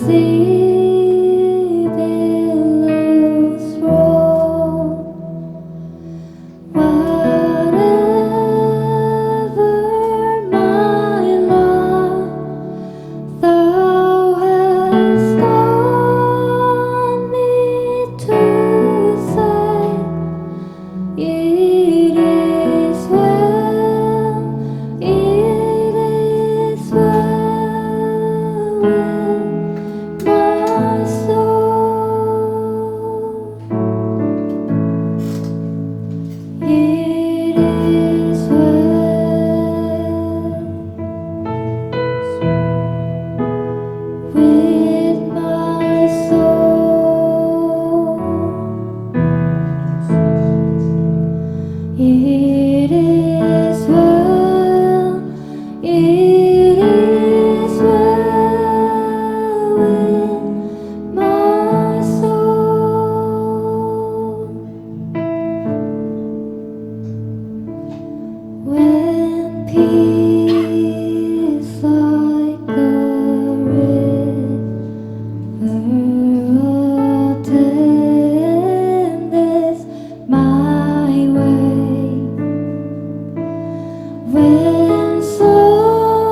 sea billows roll. Whatever my lot, thou hast taught me to say, it is well, it is well with my soul. It is well with my soul. It is well, it is well with my soul. When peace like a river attendeth my way, when sorrows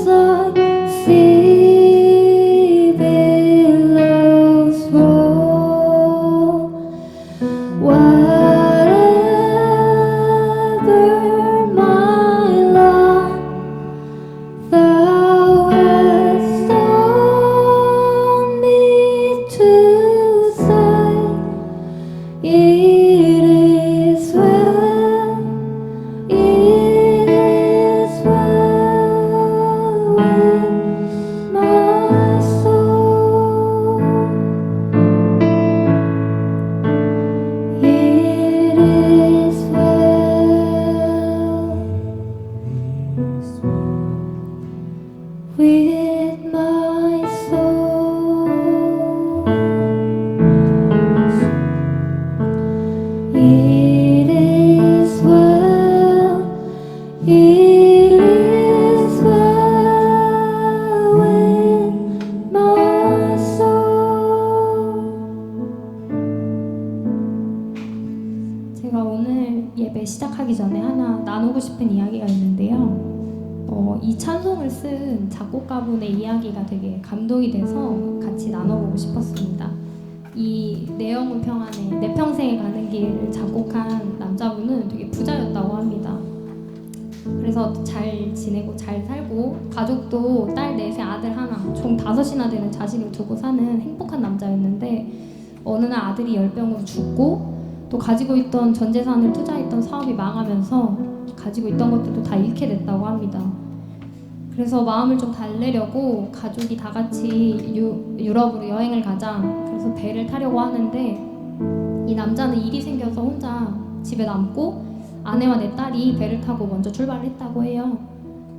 like sea billows roll, whatever my lot, thou hast taught me to say, it is well, it is well with my soul. It is well with my soul. It is well, it is well with my soul. 제가 오늘 예배 시작하기 전에 하나 나누고 싶은 이야기가 있는데요. 이 찬송을 쓴 작곡가분의 이야기가 되게 감동이 돼서 같이 나눠보고 싶었습니다. 이 내 영혼 평안에 내 평생에 가는 길을 작곡한 남자분은 되게 부자였다고 합니다. 그래서 잘 지내고 잘 살고 가족도 딸 넷에 아들 하나 총 5이나 되는 자식을 두고 사는 행복한 남자였는데, 어느 날 아들이 열병으로 죽고 또 가지고 있던 전 재산을 투자했던 사업이 망하면서 가지고 있던 것들도 다 잃게 됐다고 합니다. 그래서 마음을 좀 달래려고 가족이 다 같이 유럽으로 여행을 가자, 그래서 배를 타려고 하는데, 이 남자는 일이 생겨서 혼자 집에 남고 아내와 내 딸이 배를 타고 먼저 출발을 했다고 해요.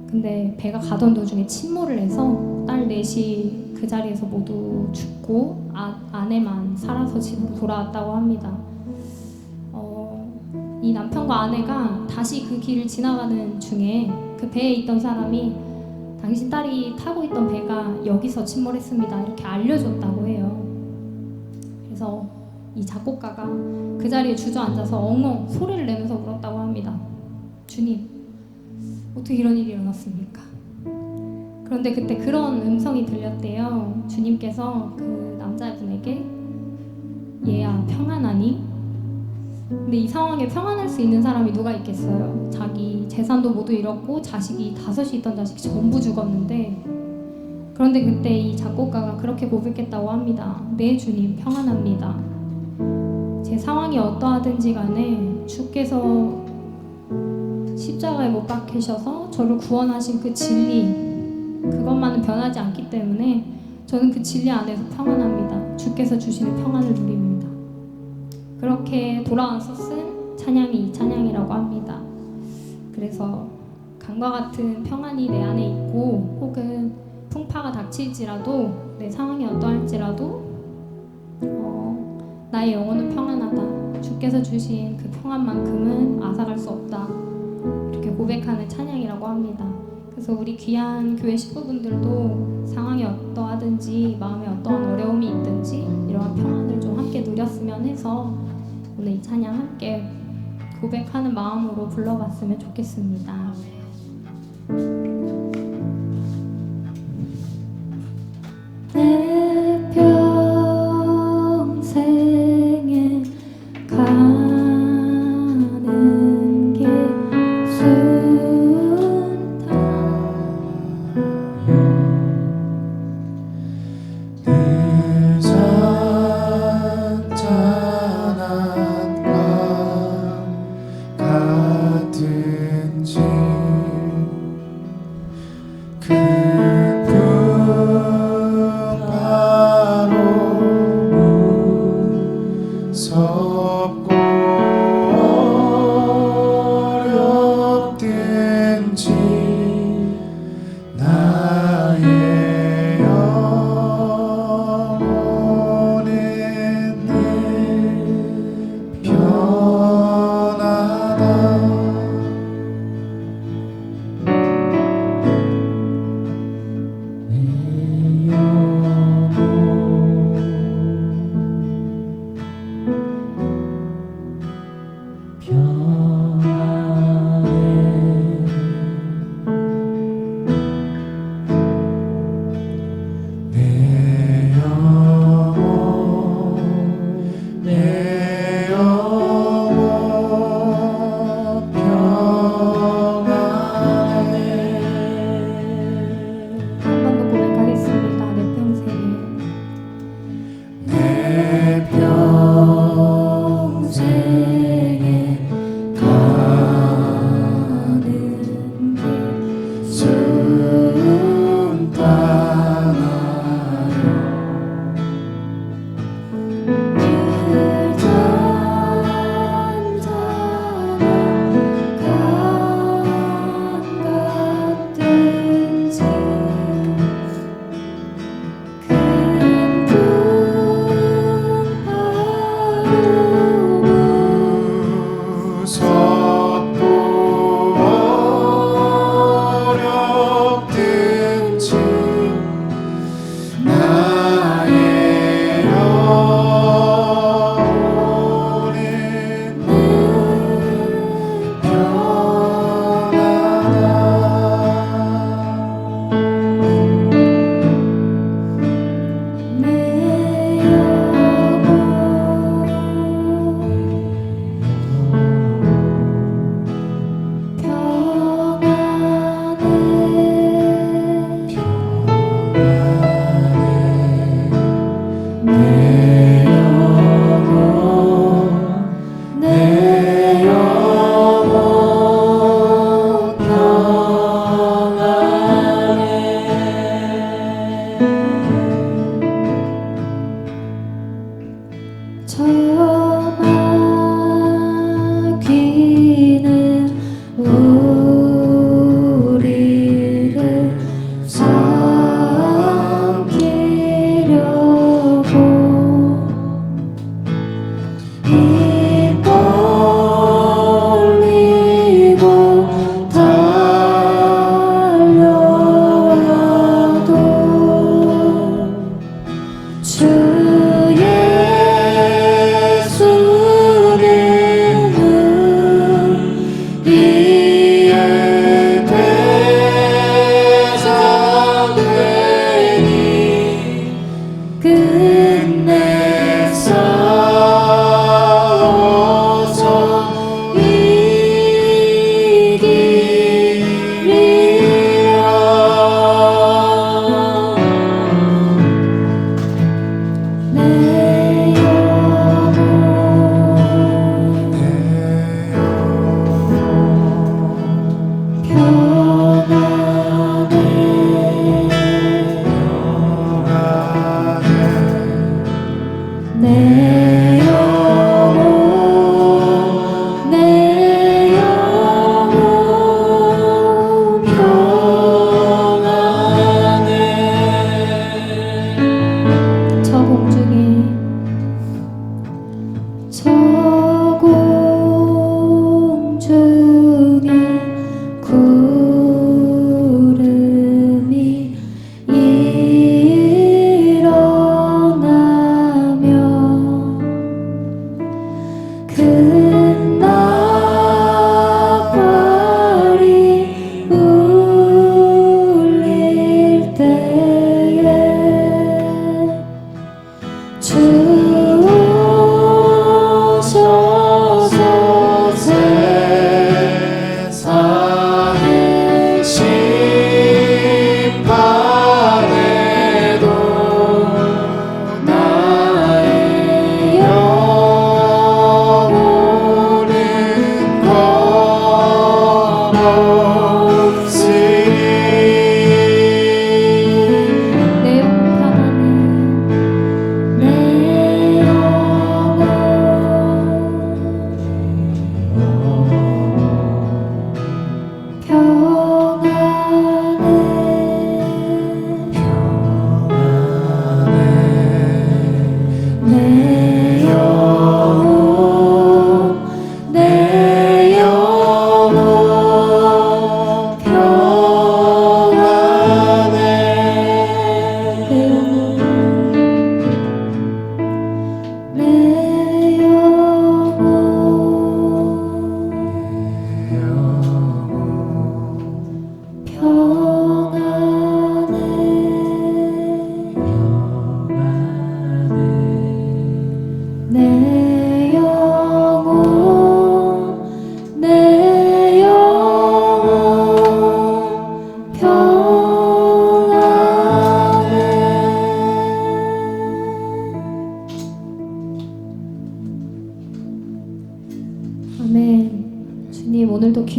근데 배가 가던 도중에 침몰을 해서 딸 넷이 그 자리에서 모두 죽고 아내만 살아서 집으로 돌아왔다고 합니다. 이 남편과 아내가 다시 그 길을 지나가는 중에 그 배에 있던 사람이 당신 딸이 타고 있던 배가 여기서 침몰했습니다 이렇게 알려줬다고 해요. 그래서 이 작곡가가 그 자리에 주저앉아서 엉엉 소리를 내면서 울었다고 합니다. 주님, 어떻게 이런 일이 일어났습니까? 그런데 그때 그런 음성이 들렸대요. 주님께서 그 남자분에게, 얘야 평안하니? 근데 이 상황에 평안할 수 있는 사람이 누가 있겠어요? 자기 재산도 모두 잃었고 자식이 5이 있던 자식이 전부 죽었는데, 그런데 그때 이 작곡가가 그렇게 고백했다고 합니다. 네 주님 평안합니다. 제 상황이 어떠하든지 간에 주께서 십자가에 못 박히셔서 저를 구원하신 그 진리, 그것만은 변하지 않기 때문에 저는 그 진리 안에서 평안합니다. 주께서 주시는 평안을 누립니다. 그렇게 돌아와서 쓴 찬양이 이 찬양이라고 합니다. 그래서 강과 같은 평안이 내 안에 있고, 혹은 풍파가 닥칠지라도 내 상황이 어떠할지라도 나의 영혼은 평안하다. 주께서 주신 그 평안만큼은 앗아갈 수 없다. 이렇게 고백하는 찬양이라고 합니다. 그래서 우리 귀한 교회 식구분들도 상황이 어떠하든지 마음에 어떠한 어려움이 있든지 이러한 평안을 좀 함께 누렸으면 해서 오늘 이 찬양 함께 고백하는 마음으로 불러봤으면 좋겠습니다. 내 평생에 가는 길 순탄 늘 잔잔한 밤 같은지 큰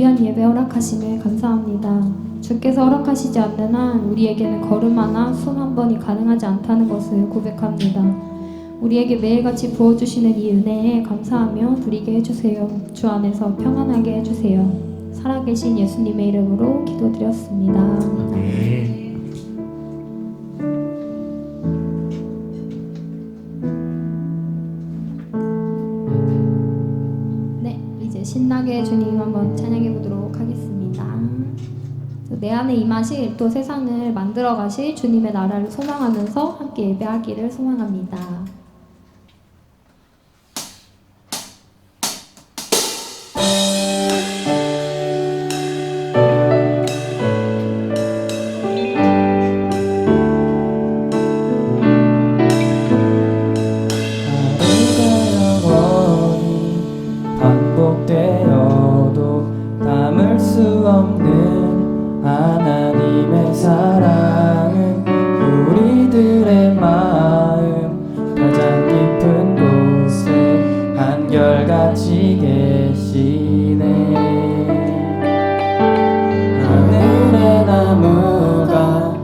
귀한 예배 허락하심에 감사합니다. 주께서 허락하시지 않는 한 우리에게는 걸음 하나, 숨 한 번이 가능하지 않다는 것을 고백합니다. 우리에게 매일같이 부어주시는 이 은혜에 감사하며 드리게 해주세요. 주 안에서 평안하게 해주세요. 살아계신 예수님의 이름으로 기도드렸습니다. 네, 이제 신나게 주님 한번 찬양해 보도록 하겠습니다. 내 안에 임하실 또 세상을 만들어 가실 주님의 나라를 소망하면서 함께 예배하기를 소망합니다. 반복되어도 담을 수 없는 하나님의 사랑은 우리들의 마음 가장 깊은 곳에 한결같이 계시네. 하늘의 나무가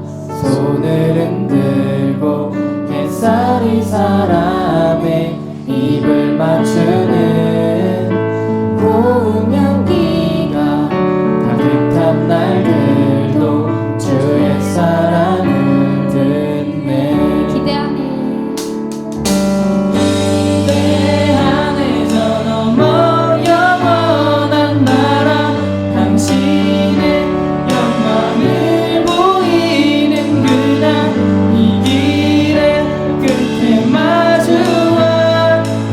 손을 흔들고 햇살이 사람의 입을 맞추는 고운 향기가 가득한 날들도 주의 사랑을 듣네. 기대하네. 기대하네. 저 너머 영원한 나라 당신의 영광을 보이는 그날 이 길의 끝에 마주와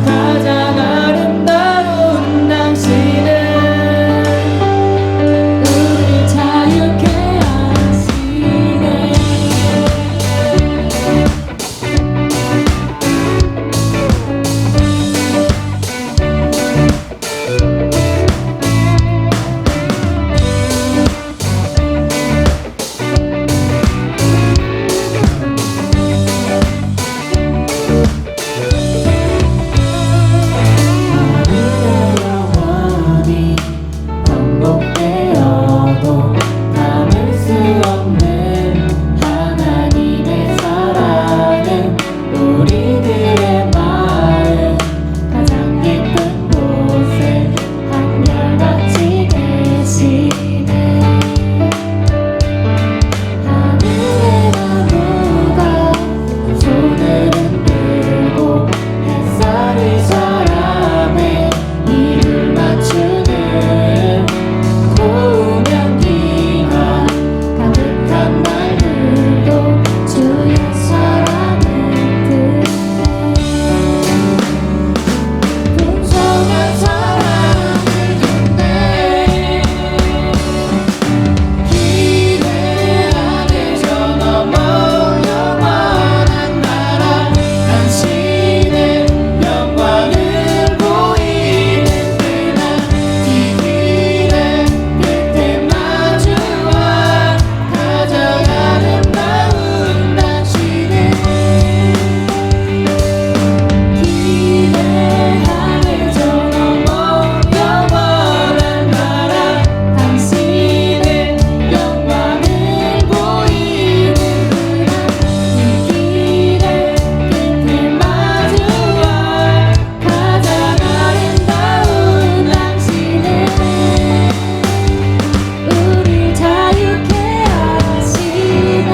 가장 아름다운 당신은 우리 자유케 하시네. 영원히 반복되어도 담을 수 없는 하나님의 사랑은 우리들의 마음 가장 깊은 곳에 한결같이 계시네. 하늘의 나무가 손을 흔들고 햇살이 사람의 입을 맞추는 고운 향기가 가득한 날들도 주의 사랑을 듣네. 풍성한 사랑을 듣네. 기대하네. 저 너머 영원한 나라 당신의 영광을 보이는 그날 이 길의 끝에 마주와 가장 아름다운 당신을 기대하네. 저 너머 영원한 나라 당신의 영광을 보이는 그날 이 길의 끝에 마주와 가장 아름다운 당신은 우리 자유케 하시네.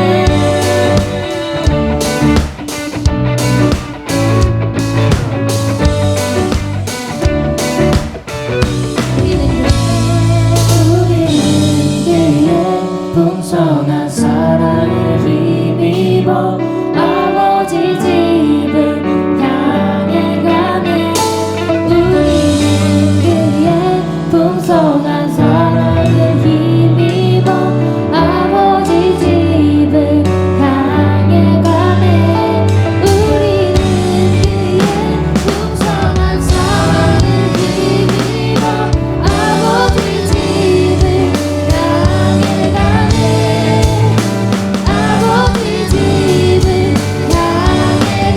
우리는 그의 풍성한 사랑을 힘입어 아버지 집을 향해 가네. 우리는 그의 풍성한 사랑을 힘입어 아버지 집을 향해 가네. 우리는 그의 풍성한 사랑을 힘입어 아버지 집을 향해 가네. 아버지 집을 향해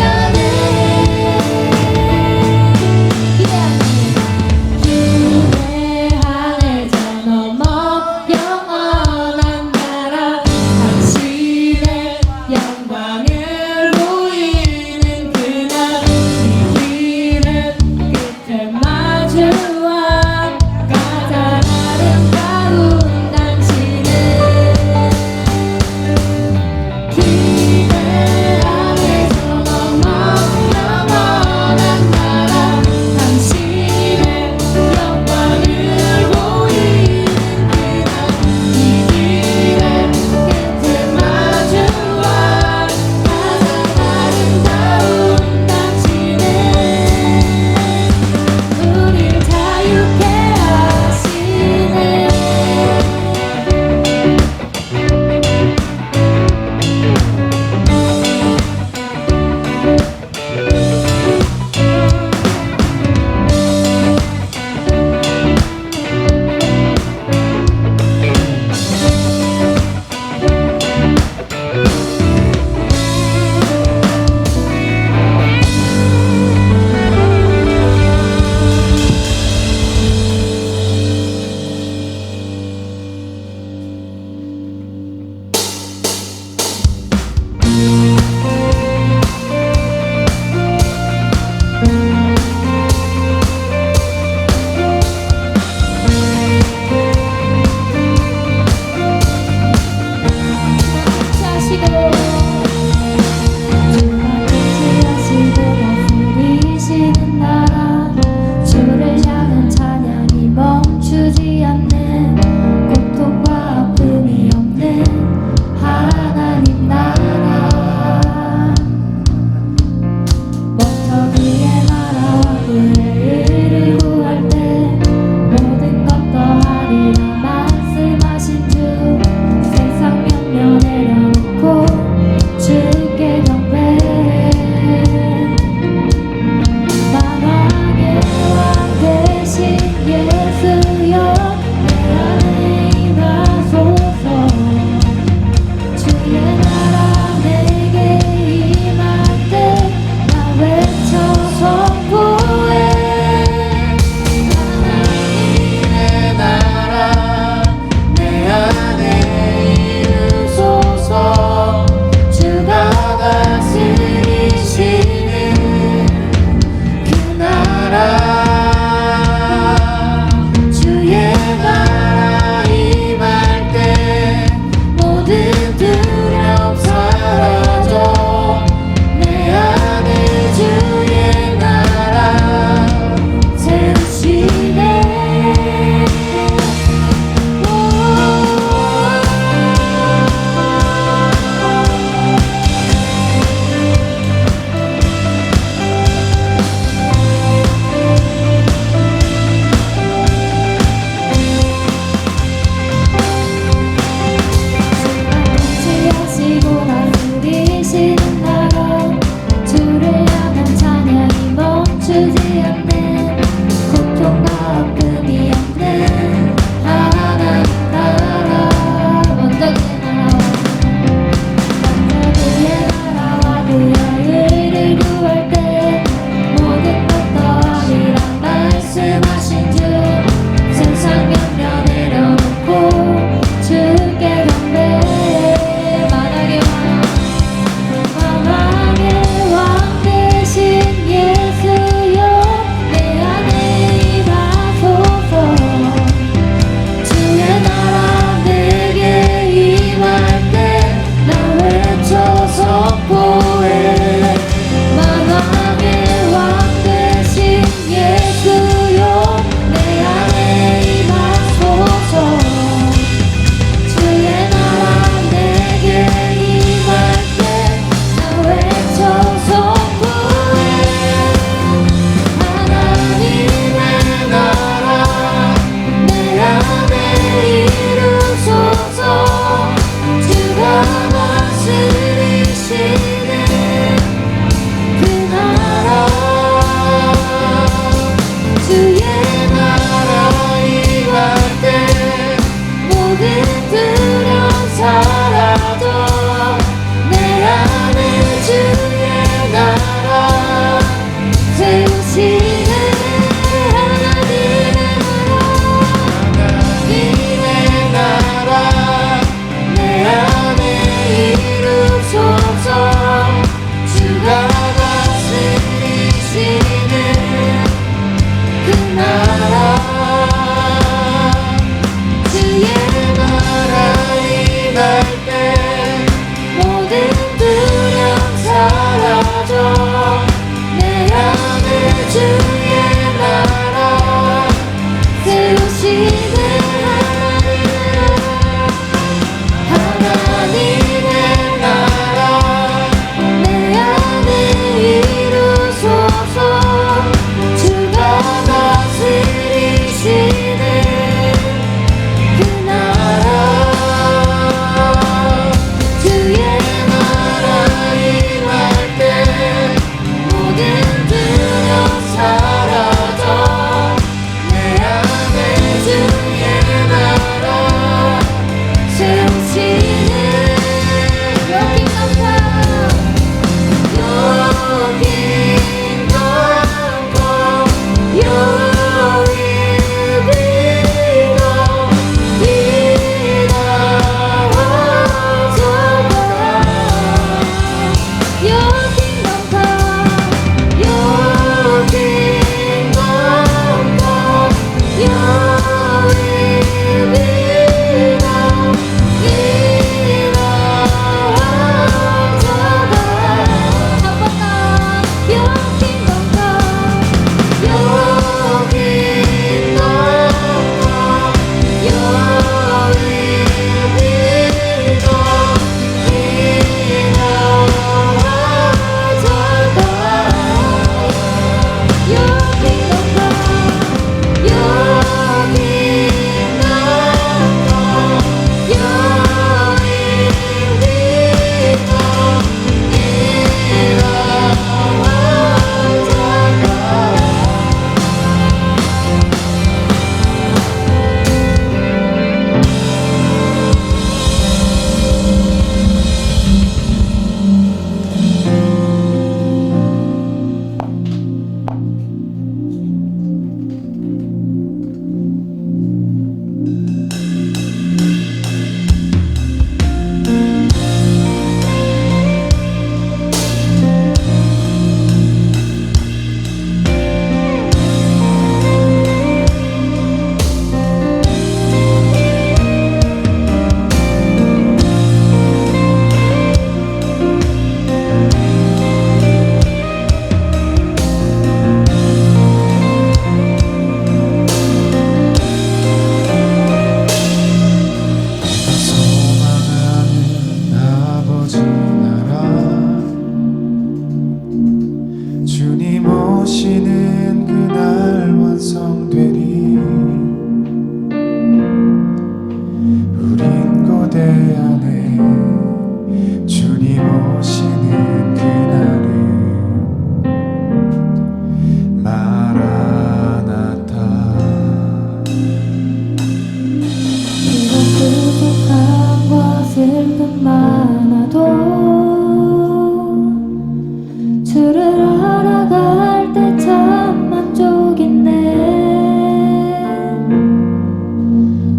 주를 알아갈 때 참 만족있네.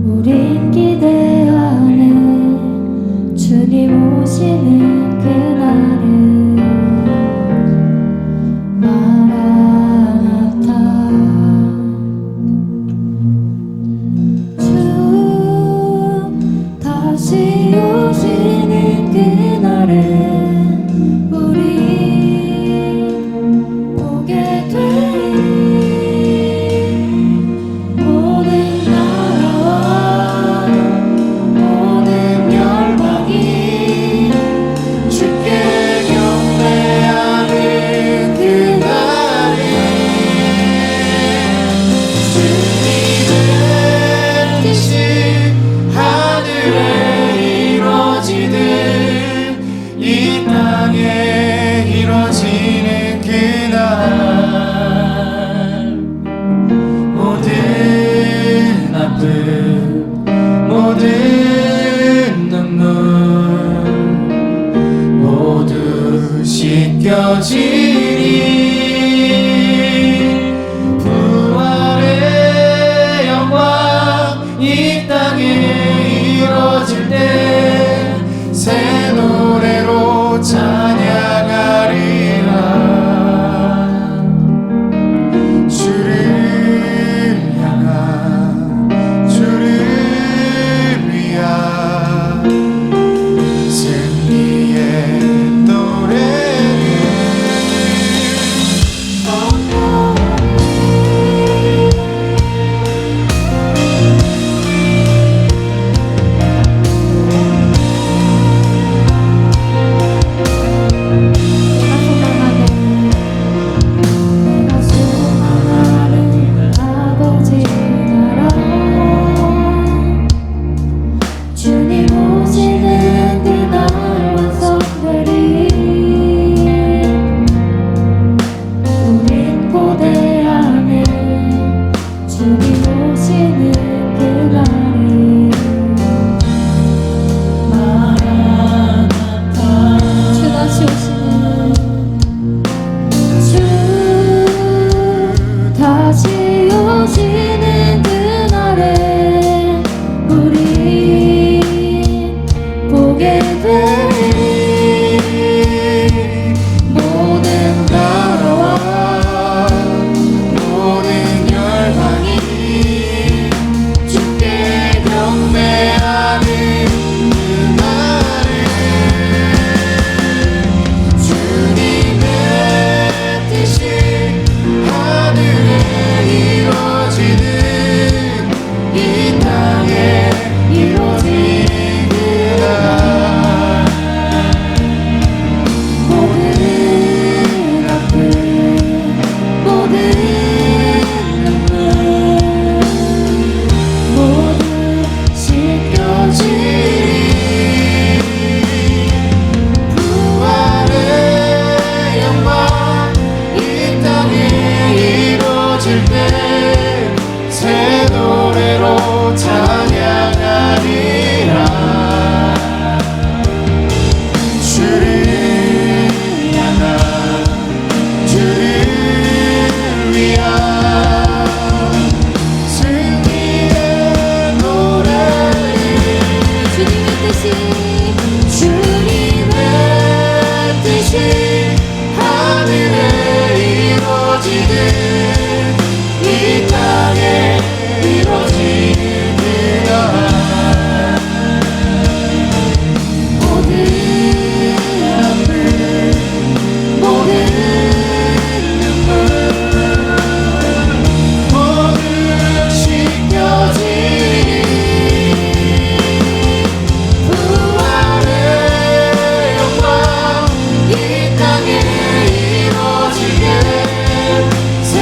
우린 기대하는 주님 오시는 그날을. 마라나타. 주 다시 오시는 그날을 우리 보게 되리. 모든 나라와 모든 열방이 주께 경배하는 그날에 주님의 뜻이 하늘에 이루어지듯 이 땅에 이루어지는 그날 모든 아픔 모든 눈물 모두 씻겨지리. 부활의 영광 이 땅에 이루어질 때 새 노래로 찬양하리라. 주를 향한 주를 위한 승리의 노래를 내가 소망하는 아버지 나라. 주님 오시는 그날 완성되리. 우린 고대하는 주님 오시는 그날이. 마라나타. 주 다시 오시는 주 다시 오시는 그날에 우리 보게 되리. 모든 나라와 모든 열방이 주께 경배하는 그날에 주님의 뜻이 하늘에 이루어지듯 이 땅에 이루어지는 그날 모든 아픔 모든 눈물 모두 씻겨지리. 부활의 영광 이 땅에 이루어질 때 새 노래로 찬양하리라. 주를 향한 주를 위한 승리의 노래를 주님의 뜻이 주님의 뜻이 하늘에 이루어지듯 이 땅에 이루어지는 그날 모든 아픔 모든 눈물 모두 씻겨지리. 부활의 영광 이 땅에 이루어지게 새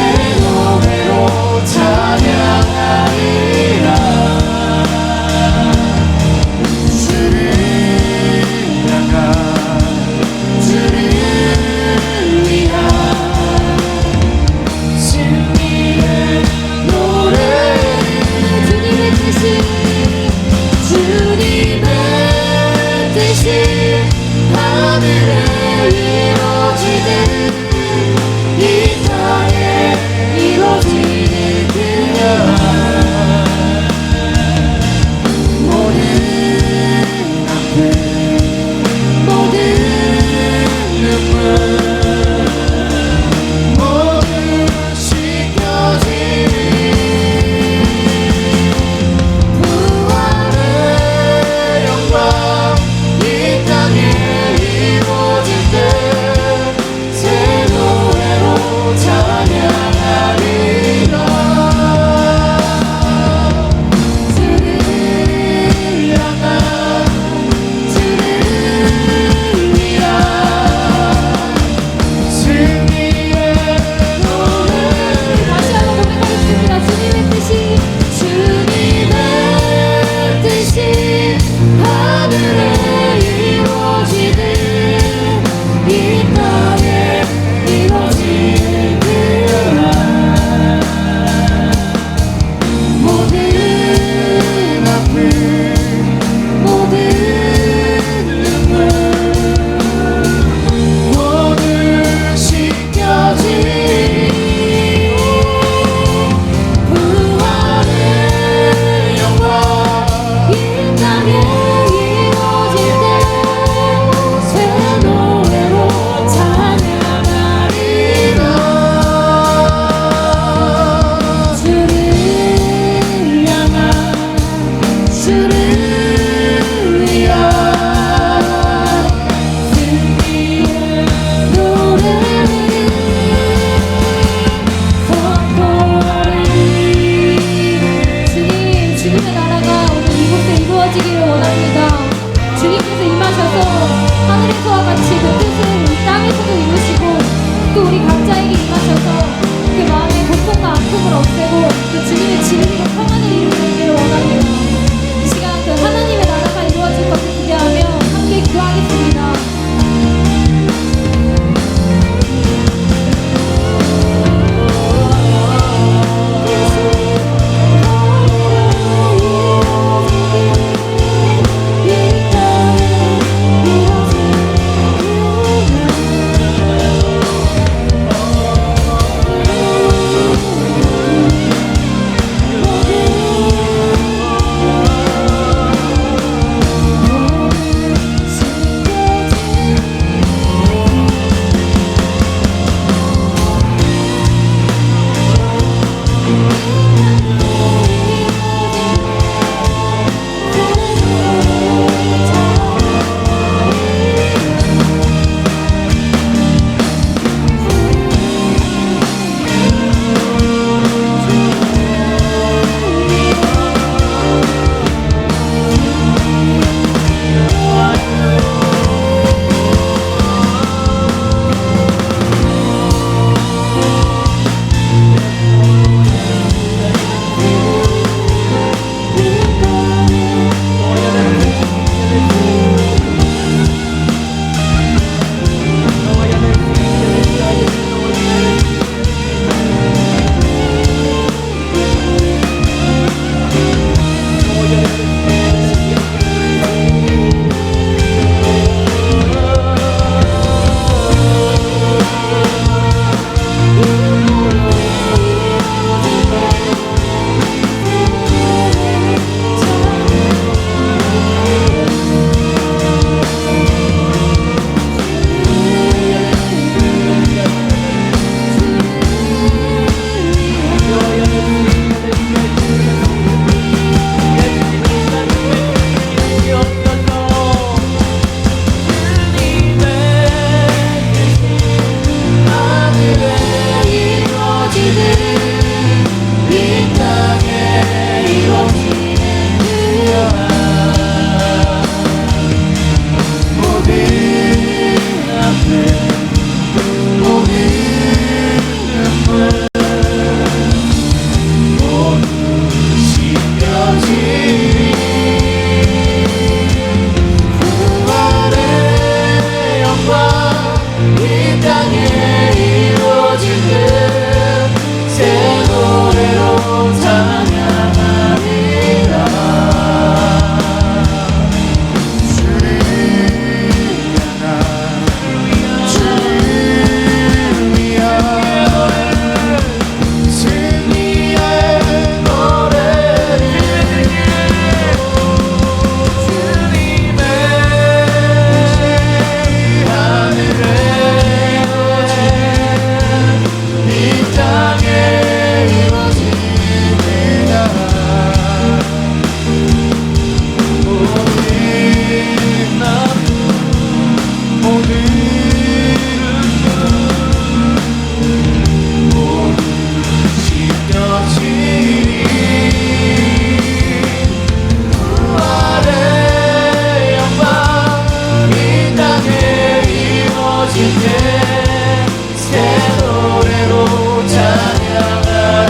새 노래로 찬양하리라.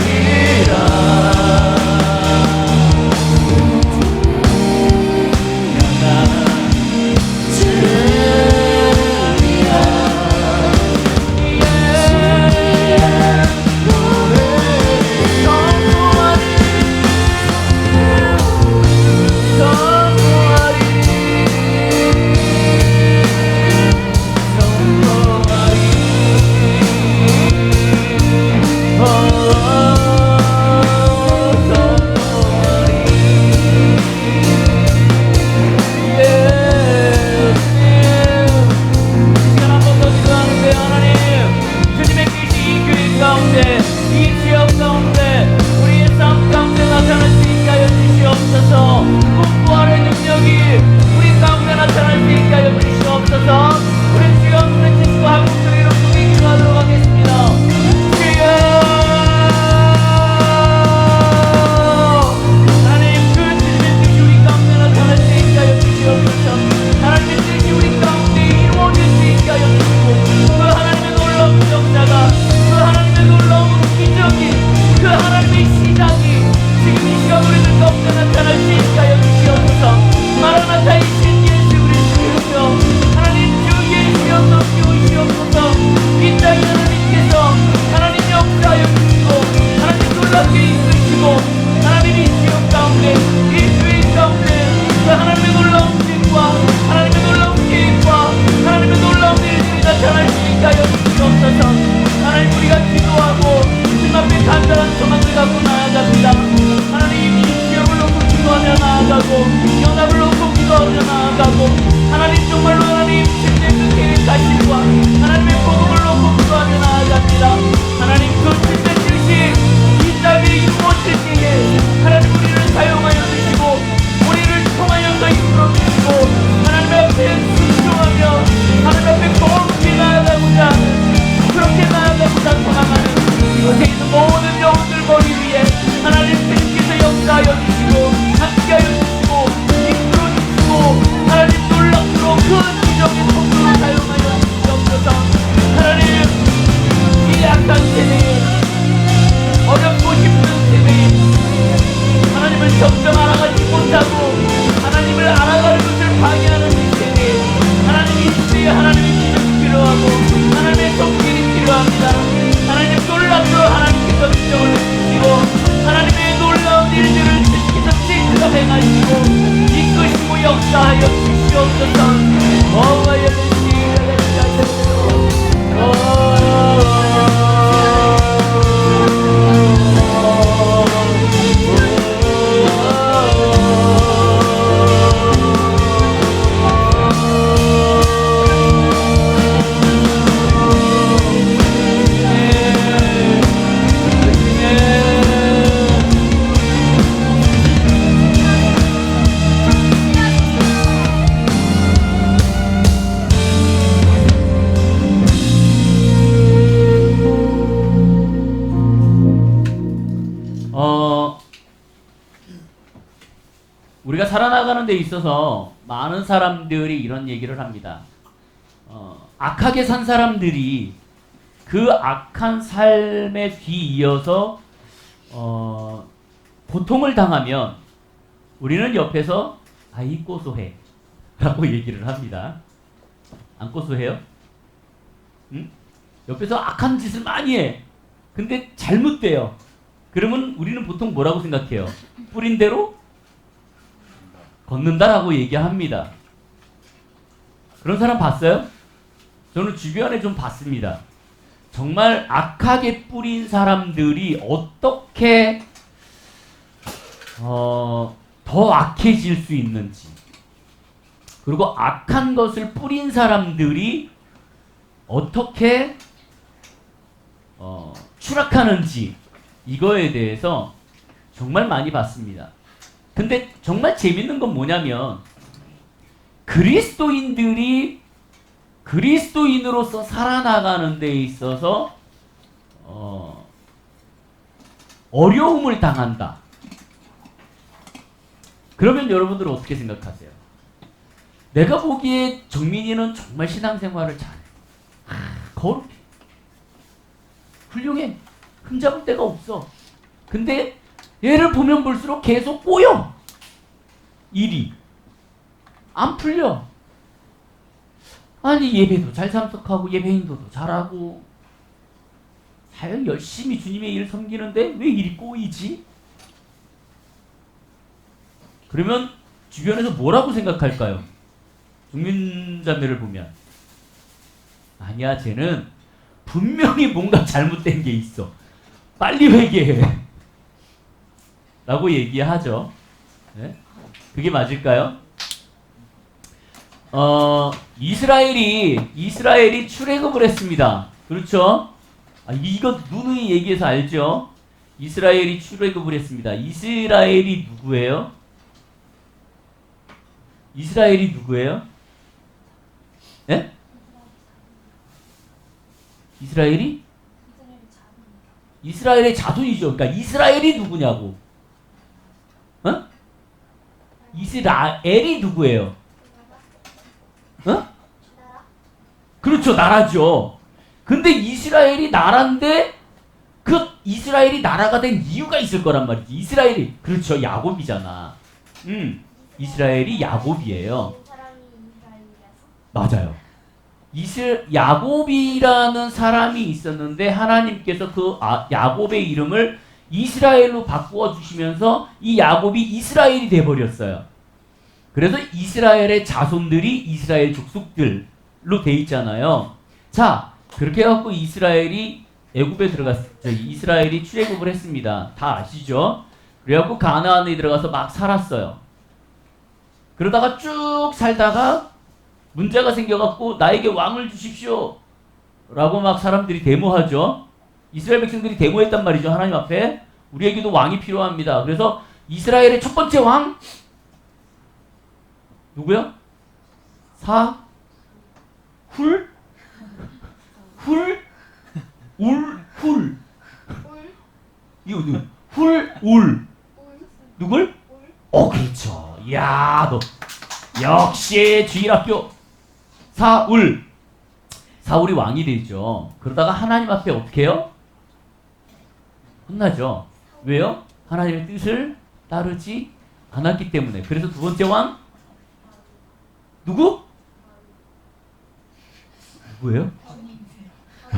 우리가 살아나가는 데 있어서 많은 사람들이 이런 얘기를 합니다. 악하게 산 사람들이 그 악한 삶에 뒤이어서 고통을 당하면 우리는 옆에서 아이 고소해 라고 얘기를 합니다. 안 고소해요? 응? 옆에서 악한 짓을 많이 해. 근데 잘못돼요. 그러면 우리는 보통 뭐라고 생각해요? 뿌린 대로 걷는다라고 얘기합니다. 그런 사람 봤어요? 저는 주변에 좀 봤습니다. 정말 악하게 뿌린 사람들이 어떻게 더 악해질 수 있는지, 그리고 악한 것을 뿌린 사람들이 어떻게 추락하는지, 이거에 대해서 정말 많이 봤습니다. 근데 정말 재밌는 건 뭐냐면 그리스도인들이 그리스도인으로서 살아나가는 데 있어서 어려움을 당한다. 그러면 여러분들은 어떻게 생각하세요? 내가 보기에 정민이는 정말 신앙생활을 잘해. 거룩해. 훌륭해. 흠잡을 데가 없어. 근데 얘를 보면 볼수록 계속 꼬여. 일이 안 풀려. 아니 예배도 잘 참석하고 예배 인도도 잘하고 사역 열심히 주님의 일을 섬기는데 왜 일이 꼬이지? 그러면 주변에서 뭐라고 생각할까요? 중민자매를 보면 아니야 쟤는 분명히 뭔가 잘못된 게 있어. 빨리 회개해. 라고 얘기하죠. 네? 그게 맞을까요? 이스라엘이 출애굽을 했습니다. 그렇죠? 이거 누누이 얘기해서 알죠? 이스라엘이 출애굽을 했습니다. 이스라엘이 누구예요? 이스라엘이 누구예요? 예? 이스라엘이? 이스라엘의 자손이죠. 그러니까 이스라엘이 누구냐고. 어? 이스라엘이 누구예요? 어? 그렇죠. 나라죠. 근데 이스라엘이 나라인데 그 이스라엘이 나라가 된 이유가 있을 거란 말이지. 이스라엘이 그렇죠. 야곱이잖아. 이스라엘이 야곱이에요. 맞아요. 야곱이라는 사람이 있었는데 하나님께서 그 야곱의 이름을 이스라엘로 바꾸어 주시면서 이 야곱이 이스라엘이 돼버렸어요. 그래서 이스라엘의 자손들이 이스라엘 족속들로 돼 있잖아요. 자, 그렇게 해갖고 이스라엘이 애굽에 이스라엘이 출애굽을 했습니다. 다 아시죠? 그래갖고 가나안에 들어가서 막 살았어요. 그러다가 쭉 살다가 문제가 생겨갖고 나에게 왕을 주십시오 라고 막 사람들이 데모하죠. 이스라엘 백성들이 데모했단 말이죠. 하나님 앞에 우리에게도 왕이 필요합니다. 그래서 이스라엘의 첫 번째 왕 누구요? 누굴? 그렇죠. 야, 너 역시 주일학교 사울이 왕이 되죠. 그러다가 하나님 앞에 어떻게 해요? 혼나죠. 왜요? 하나님의 뜻을 따르지 않았기 때문에. 그래서 두 번째 왕 누구예요?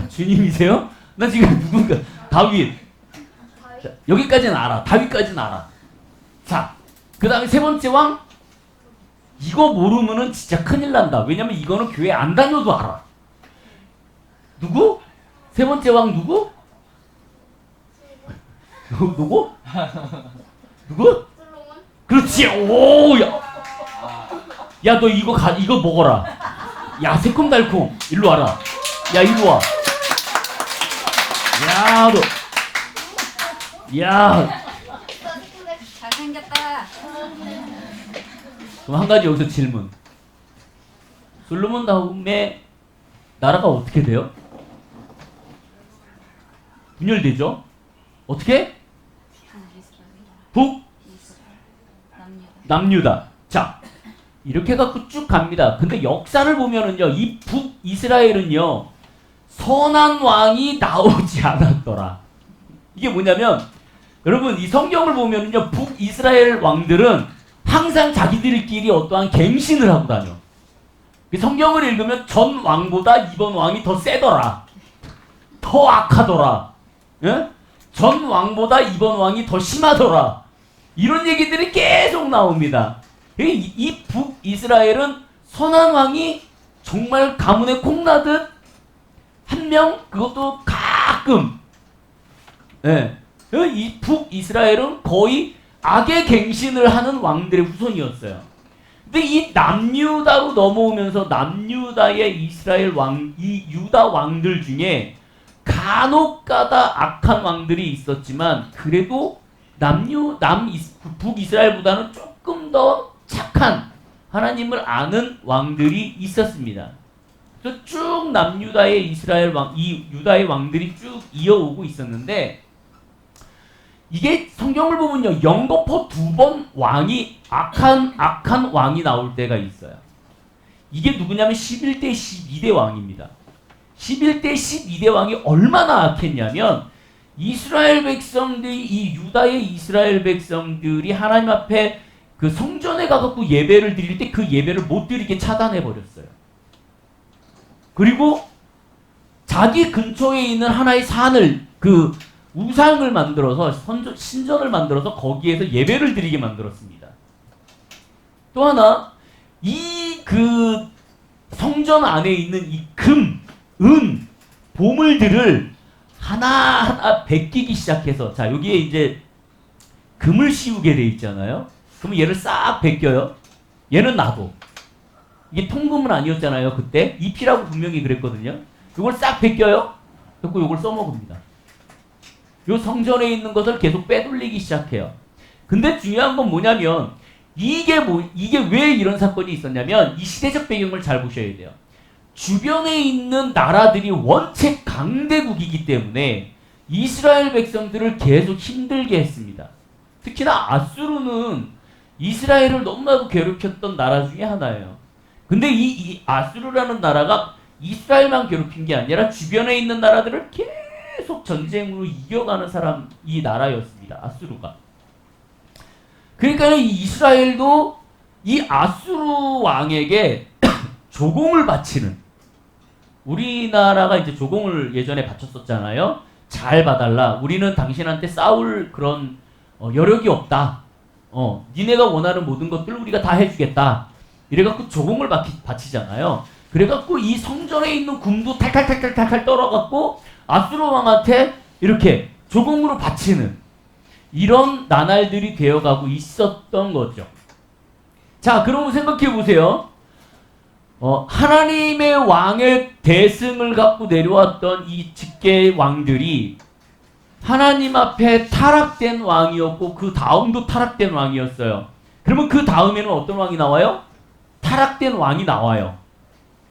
주님이세요? 나 지금 누군가 다윗. 자, 여기까지는 알아. 다윗까지는 알아. 자, 그 다음에 세 번째 왕 이거 모르면은 진짜 큰일 난다. 왜냐면 이거는 교회 안 다녀도 알아. 누구? 세 번째 왕 누구? 누구? 그렇지. 오, 야, 너 이거 먹어라. 야, 새콤달콤. 일로 와라. 야, 이리 와. 야, 너. 야. 잘생겼다. 그럼 한 가지 여기서 질문. 솔로몬 다음에 나라가 어떻게 돼요? 분열되죠? 어떻게? 남유다. 자, 이렇게 갖고 쭉 갑니다. 근데 역사를 보면은요, 이 북이스라엘은요, 선한 왕이 나오지 않았더라. 이게 뭐냐면, 여러분, 이 성경을 보면은요, 북이스라엘 왕들은 항상 자기들끼리 어떠한 갱신을 하고 다녀. 성경을 읽으면 전 왕보다 이번 왕이 더 세더라. 더 악하더라. 예? 전 왕보다 이번 왕이 더 심하더라. 이런 얘기들이 계속 나옵니다. 이 북이스라엘은 선한 왕이 정말 가문에 콩나듯 한 명, 그것도 가끔. 예. 이 북이스라엘은 거의 악의 갱신을 하는 왕들의 후손이었어요. 근데 이 남유다로 넘어오면서 남유다의 이스라엘 왕, 이 유다 왕들 중에 간혹가다 악한 왕들이 있었지만 그래도 북이스라엘보다는 조금 더 착한 하나님을 아는 왕들이 있었습니다. 그래서 쭉 남유다의 이 유다의 왕들이 쭉 이어오고 있었는데 이게 성경을 보면요, 연거푸 두 번 왕이 악한 왕이 나올 때가 있어요. 이게 누구냐면 11대 12대 왕입니다. 11대 12대 왕이 얼마나 악했냐면 이스라엘 백성들이 이 유다의 이스라엘 백성들이 하나님 앞에 그 성전에 가갖고 예배를 드릴 때 그 예배를 못 드리게 차단해 버렸어요. 그리고 자기 근처에 있는 하나의 산을 그 우상을 만들어서 신전을 만들어서 거기에서 예배를 드리게 만들었습니다. 또 하나 이 그 성전 안에 있는 이 금, 은, 보물들을 하나하나 베끼기 시작해서 자 여기에 이제 금을 씌우게 돼 있잖아요. 그러면 얘를 싹 베껴요. 얘는 놔둬. 이게 통금은 아니었잖아요. 그때 잎이라고 분명히 그랬거든요. 이걸 싹 베껴요. 그리고 이걸 써먹습니다. 요 성전에 있는 것을 계속 빼돌리기 시작해요. 근데 중요한 건 뭐냐면 이게 왜 이런 사건이 있었냐면 이 시대적 배경을 잘 보셔야 돼요. 주변에 있는 나라들이 원체 강대국이기 때문에 이스라엘 백성들을 계속 힘들게 했습니다. 특히나 아수르는 이스라엘을 너무나도 괴롭혔던 나라 중에 하나예요. 근데 이 아수르라는 나라가 이스라엘만 괴롭힌 게 아니라 주변에 있는 나라들을 계속 전쟁으로 이겨가는 이 나라였습니다. 아수르가. 그러니까 이 이스라엘도 이 아수르 왕에게 조공을 바치는, 우리나라가 이제 조공을 예전에 바쳤었잖아요. 잘 봐달라. 우리는 당신한테 싸울 그런 여력이 없다. 니네가 원하는 모든 것들을 우리가 다 해주겠다. 이래갖고 조공을 바치잖아요. 그래갖고 이 성전에 있는 금도 탈탈탈탈탈 떨어갖고 아수르 왕한테 이렇게 조공으로 바치는 이런 나날들이 되어가고 있었던 거죠. 자, 그럼 생각해 보세요. 하나님의 왕의 대승을 갖고 내려왔던 이 직계 왕들이 하나님 앞에 타락된 왕이었고 그 다음도 타락된 왕이었어요. 그러면 그 다음에는 어떤 왕이 나와요? 타락된 왕이 나와요.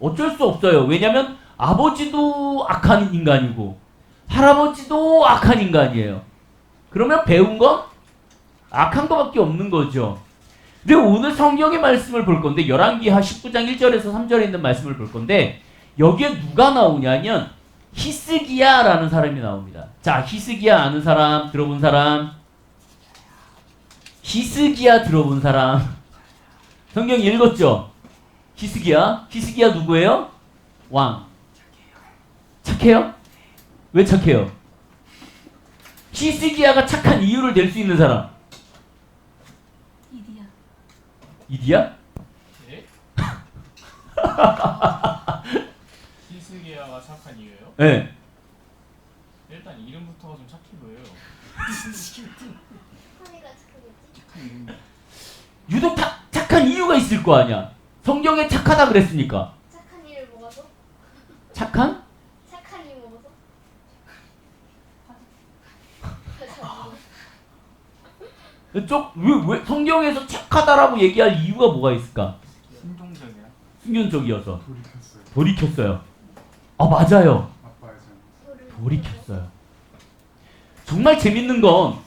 어쩔 수 없어요. 왜냐하면 아버지도 악한 인간이고 할아버지도 악한 인간이에요. 그러면 배운 건 악한 것밖에 없는 거죠. 근데 오늘 성경의 말씀을 볼 건데 열왕기하 19장 1절에서 3절에 있는 말씀을 볼 건데 여기에 누가 나오냐면 히스기야라는 사람이 나옵니다. 자, 히스기야 아는 사람, 들어본 사람? 히스기야 들어본 사람? 성경 읽었죠? 히스기야 누구예요? 왕. 착해요? 왜 착해요? 히스기야가 착한 이유를 댈 수 있는 사람? 이디야? 네? 히스기야가 착한 이유예요? 네. 일단 이름부터가 좀 착해 보여요. 유독 착한 이유가 있을 거 아니야. 성경에 착하다 그랬으니까. 착한 일을 먹어서? 착한? 착한 일 먹어서? 왜 성경에서 착하다라고 얘기할 이유가 뭐가 있을까? 순종적이야. 순균적이어서. 돌이켰어요. 아, 맞아요. 소를 돌이켰어요. 정말 재밌는 건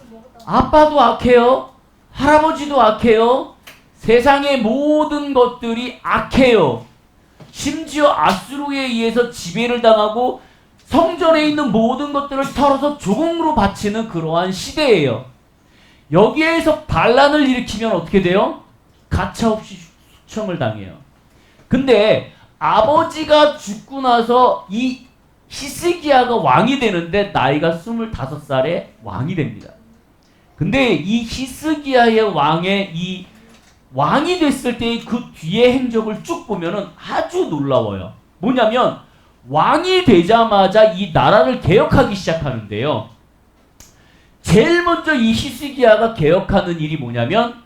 아빠도 악해요. 할아버지도 악해요. 세상의 모든 것들이 악해요. 심지어 아수르에 의해서 지배를 당하고 성전에 있는 모든 것들을 털어서 조공으로 바치는 그러한 시대예요. 여기에서 반란을 일으키면 어떻게 돼요? 가차없이 수청을 당해요. 근데 아버지가 죽고 나서 이 히스기야가 왕이 되는데 나이가 25살에 왕이 됩니다. 근데 이 히스기야의 이 왕이 됐을 때의 그 뒤의 행적을 쭉 보면은 아주 놀라워요. 뭐냐면 왕이 되자마자 이 나라를 개혁하기 시작하는데요. 제일 먼저 이 히스기야가 개혁하는 일이 뭐냐면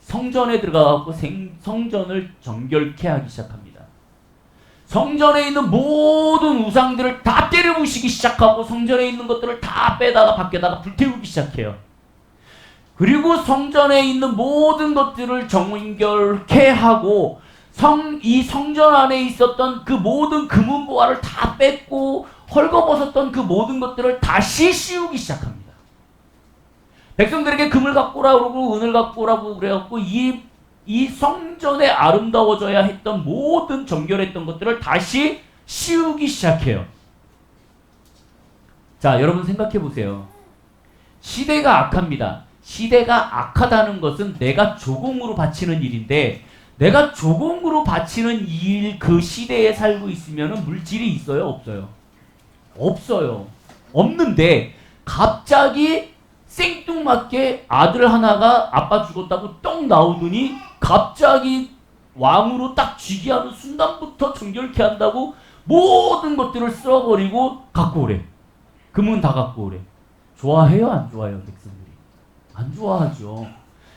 성전에 들어가서 성전을 정결케 하기 시작합니다. 성전에 있는 모든 우상들을 다 때려부시기 시작하고 성전에 있는 것들을 다 빼다가 밖에다가 불태우기 시작해요. 그리고 성전에 있는 모든 것들을 정결케 하고 이 성전 안에 있었던 그 모든 금은보화를 다 뺏고 헐거벗었던 그 모든 것들을 다시 씌우기 시작합니다. 백성들에게 금을 갖고 오라 그러고 은을 갖고 오라고 그래갖고 이 성전에 아름다워져야 했던 모든 정결했던 것들을 다시 씌우기 시작해요. 자, 여러분 생각해 보세요. 시대가 악합니다. 시대가 악하다는 것은 내가 조공으로 바치는 일인데, 내가 조공으로 바치는 일, 그 시대에 살고 있으면 물질이 있어요? 없어요? 없어요. 없는데 갑자기 생뚱맞게 아들 하나가 아빠 죽었다고 떡 나오더니 갑자기 왕으로 딱 쥐게 하는 순간부터 정결케 한다고 모든 것들을 쓸어버리고 갖고 오래. 금은 다 갖고 오래. 좋아해요? 안 좋아해요? 백성들이? 안 좋아하죠.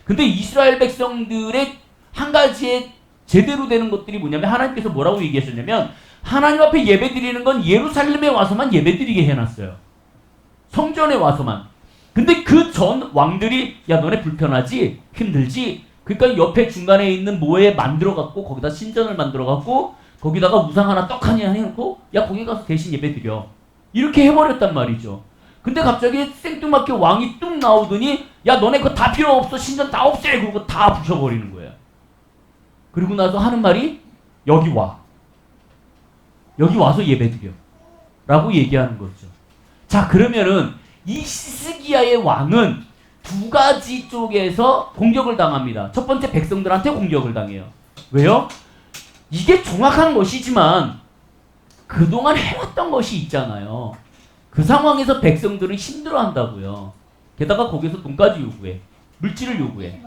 근데 이스라엘 백성들의 한 가지의 제대로 되는 것들이 뭐냐면, 하나님께서 뭐라고 얘기하셨냐면, 하나님 앞에 예배 드리는 건 예루살렘에 와서만 예배 드리게 해놨어요. 성전에 와서만. 근데 그 전 왕들이 야 너네 불편하지? 힘들지? 그러니까 옆에 중간에 있는 모에 만들어갖고 거기다 신전을 만들어갖고 거기다가 우상 하나 떡 하나 해놓고 야 거기 가서 대신 예배 드려. 이렇게 해버렸단 말이죠. 근데 갑자기 생뚱맞게 왕이 뚝 나오더니 야 너네 그거 다 필요 없어. 신전 다 없애. 그러고 다 부셔버리는 거예요. 그리고 나서 하는 말이 여기 와. 여기 와서 예배드려. 라고 얘기하는 거죠. 자, 그러면은 이 히스기야의 왕은 두 가지 쪽에서 공격을 당합니다. 첫 번째, 백성들한테 공격을 당해요. 왜요? 이게 정확한 것이지만 그동안 해왔던 것이 있잖아요. 그 상황에서 백성들은 힘들어한다고요. 게다가 거기서 돈까지 요구해. 물질을 요구해.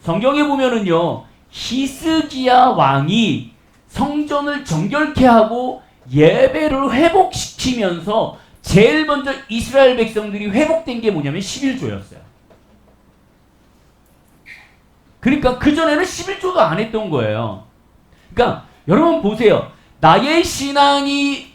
성경에 보면은요, 히스기야 왕이 성전을 정결케 하고 예배를 회복시키면서 제일 먼저 이스라엘 백성들이 회복된 게 뭐냐면 11조였어요. 그러니까 그전에는 11조도 안 했던 거예요. 그러니까 여러분 보세요. 나의 신앙이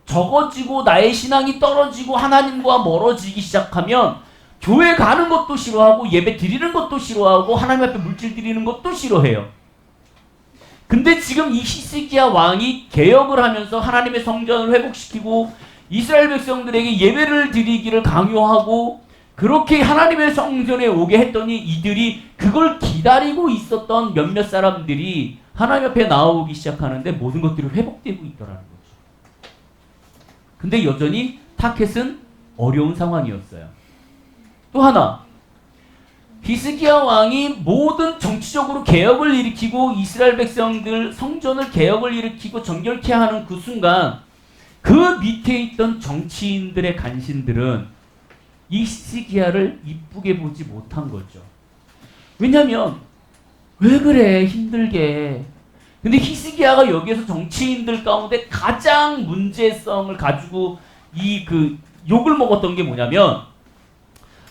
적어지고 나의 신앙이 떨어지고 하나님과 멀어지기 시작하면 교회 가는 것도 싫어하고 예배 드리는 것도 싫어하고 하나님 앞에 물질 드리는 것도 싫어해요. 근데 지금 이 히스기야 왕이 개혁을 하면서 하나님의 성전을 회복시키고 이스라엘 백성들에게 예배를 드리기를 강요하고 그렇게 하나님의 성전에 오게 했더니 이들이 그걸 기다리고 있었던 몇몇 사람들이 하나님 앞에 나오기 시작하는데 모든 것들이 회복되고 있더라는 거죠. 근데 여전히 타켓은 어려운 상황이었어요. 또 하나, 히스기야 왕이 모든 정치적으로 개혁을 일으키고 이스라엘 백성들 성전을 개혁을 일으키고 정결케 하는 그 순간 그 밑에 있던 정치인들의 간신들은 이 히스기야를 이쁘게 보지 못한 거죠. 왜냐면 왜 그래 힘들게. 근데 히스기야가 여기에서 정치인들 가운데 가장 문제성을 가지고 이 그 욕을 먹었던 게 뭐냐면,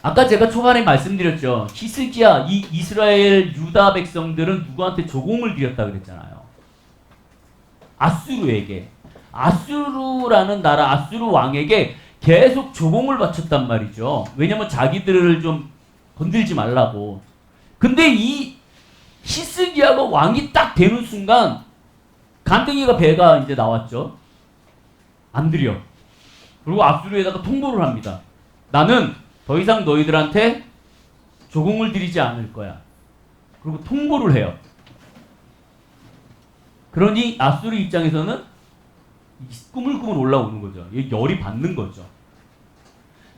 아까 제가 초반에 말씀드렸죠. 히스기야, 이 이스라엘 유다 백성들은 누구한테 조공을 드렸다 그랬잖아요. 아수르에게. 아수르라는 나라, 아수르 왕에게 계속 조공을 바쳤단 말이죠. 왜냐면 자기들을 좀 건들지 말라고. 근데 이 히스기야가 왕이 딱 되는 순간 간땡이가 배가 이제 나왔죠. 안 드려. 그리고 아수르에다가 통보를 합니다. 나는 더 이상 너희들한테 조공을 드리지 않을 거야. 그리고 통보를 해요. 그러니 아수르 입장에서는 꾸물꾸물 올라오는 거죠. 열이 받는 거죠.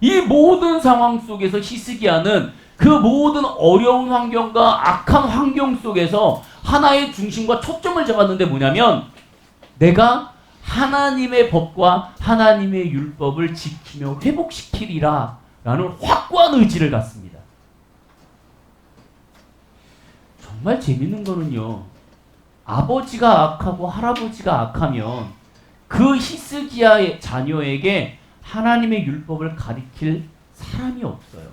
이 모든 상황 속에서 히스기야는 그 모든 어려운 환경과 악한 환경 속에서 하나의 중심과 초점을 잡았는데 뭐냐면 내가 하나님의 법과 하나님의 율법을 지키며 회복시키리라 라는 확고한 의지를 갖습니다. 정말 재밌는 거는요, 아버지가 악하고 할아버지가 악하면 그 히스기야의 자녀에게 하나님의 율법을 가리킬 사람이 없어요.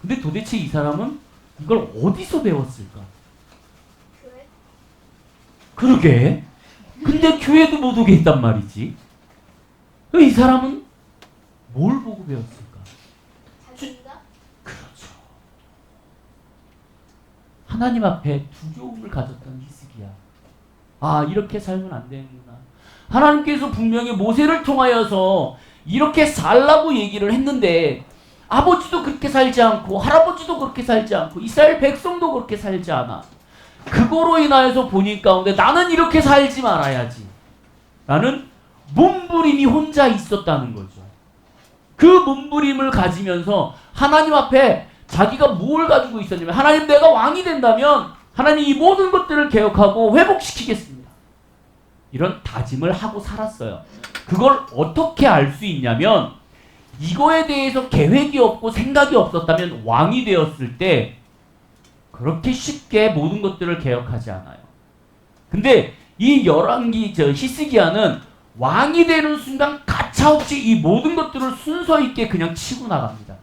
근데 도대체 이 사람은 이걸 어디서 배웠을까? 교회? 그러게. 근데 교회도 못 오게 했단 말이지. 이 사람은 뭘 보고 배웠을까? 자신감? 그렇죠. 하나님 앞에 두려움을 가졌던 히스기야. 아, 이렇게 살면 안 되는구나. 하나님께서 분명히 모세를 통하여서 이렇게 살라고 얘기를 했는데 아버지도 그렇게 살지 않고 할아버지도 그렇게 살지 않고 이스라엘 백성도 그렇게 살지 않아. 그거로 인하여서 본인 가운데 나는 이렇게 살지 말아야지 라는 몸부림이 혼자 있었다는 거죠. 그 몸부림을 가지면서 하나님 앞에 자기가 뭘 가지고 있었냐면, 하나님, 내가 왕이 된다면 하나님 이 모든 것들을 개혁하고 회복시키겠습니다. 이런 다짐을 하고 살았어요. 그걸 어떻게 알 수 있냐면, 이거에 대해서 계획이 없고 생각이 없었다면 왕이 되었을 때 그렇게 쉽게 모든 것들을 개혁하지 않아요. 근데 이 히스기야는 왕이 되는 순간 가차없이 이 모든 것들을 순서 있게 그냥 치고 나갑니다.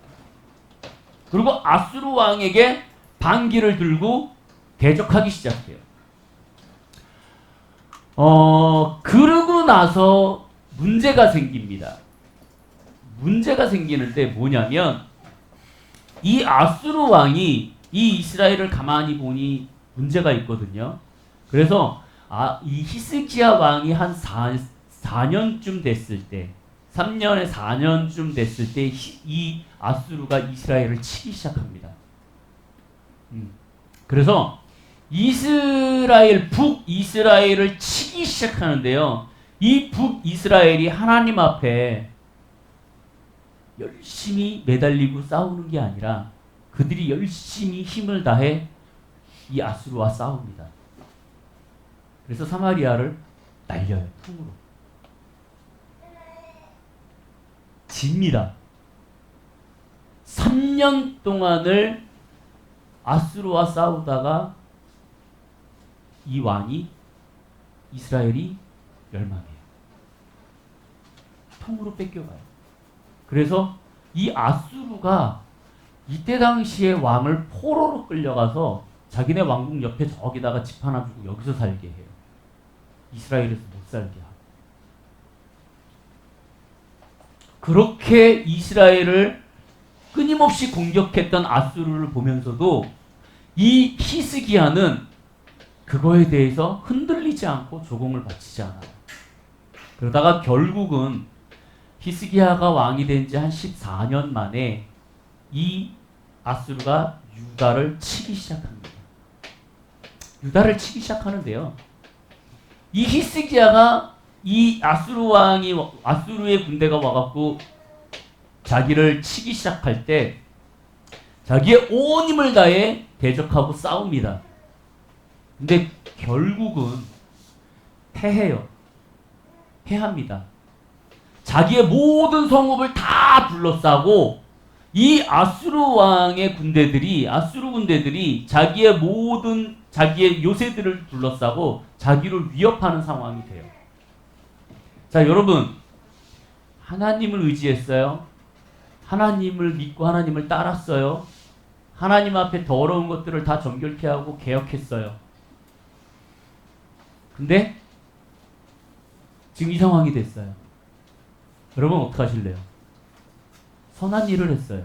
그리고 아수르 왕에게 반기를 들고 대적하기 시작해요. 그러고 나서 문제가 생깁니다. 문제가 생기는데 뭐냐면, 이 아수르 왕이 이 이스라엘을 가만히 보니 문제가 있거든요. 그래서 이 히스기야 왕이 한 4년쯤 됐을 때, 3년에 4년쯤 됐을 때 이 아수르가 이스라엘을 치기 시작합니다. 그래서 북이스라엘을 치기 시작하는데요. 이 북이스라엘이 하나님 앞에 열심히 매달리고 싸우는 게 아니라 그들이 열심히 힘을 다해 이 아수르와 싸웁니다. 그래서 사마리아를 날려요. 풍으로. 집니다. 3년 동안을 아수르와 싸우다가 이 왕이, 이스라엘이 멸망해요. 통으로 뺏겨가요. 그래서 이 아수르가 이때 당시에 왕을 포로로 끌려가서 자기네 왕궁 옆에 저기다가 집 하나 주고 여기서 살게 해요. 이스라엘에서 못 살게 하고. 그렇게 이스라엘을 끊임없이 공격했던 아수르를 보면서도 이 히스기야는 그거에 대해서 흔들리지 않고 조공을 바치지 않아요. 그러다가 결국은 히스기야가 왕이 된 지 한 14년 만에 이 아수르가 유다를 치기 시작합니다. 유다를 치기 시작하는데요. 이 히스기야가 이 아수르의 군대가 와갖고 자기를 치기 시작할 때 자기의 온 힘을 다해 대적하고 싸웁니다. 근데 결국은 패해요. 패합니다. 자기의 모든 성읍을 다 둘러싸고 이 아수르 군대들이 자기의 요새들을 둘러싸고 자기를 위협하는 상황이 돼요. 자, 여러분, 하나님을 의지했어요. 하나님을 믿고 하나님을 따랐어요. 하나님 앞에 더러운 것들을 다 정결케 하고 개혁했어요. 근데 지금 이 상황이 됐어요. 여러분 어떡하실래요? 선한 일을 했어요.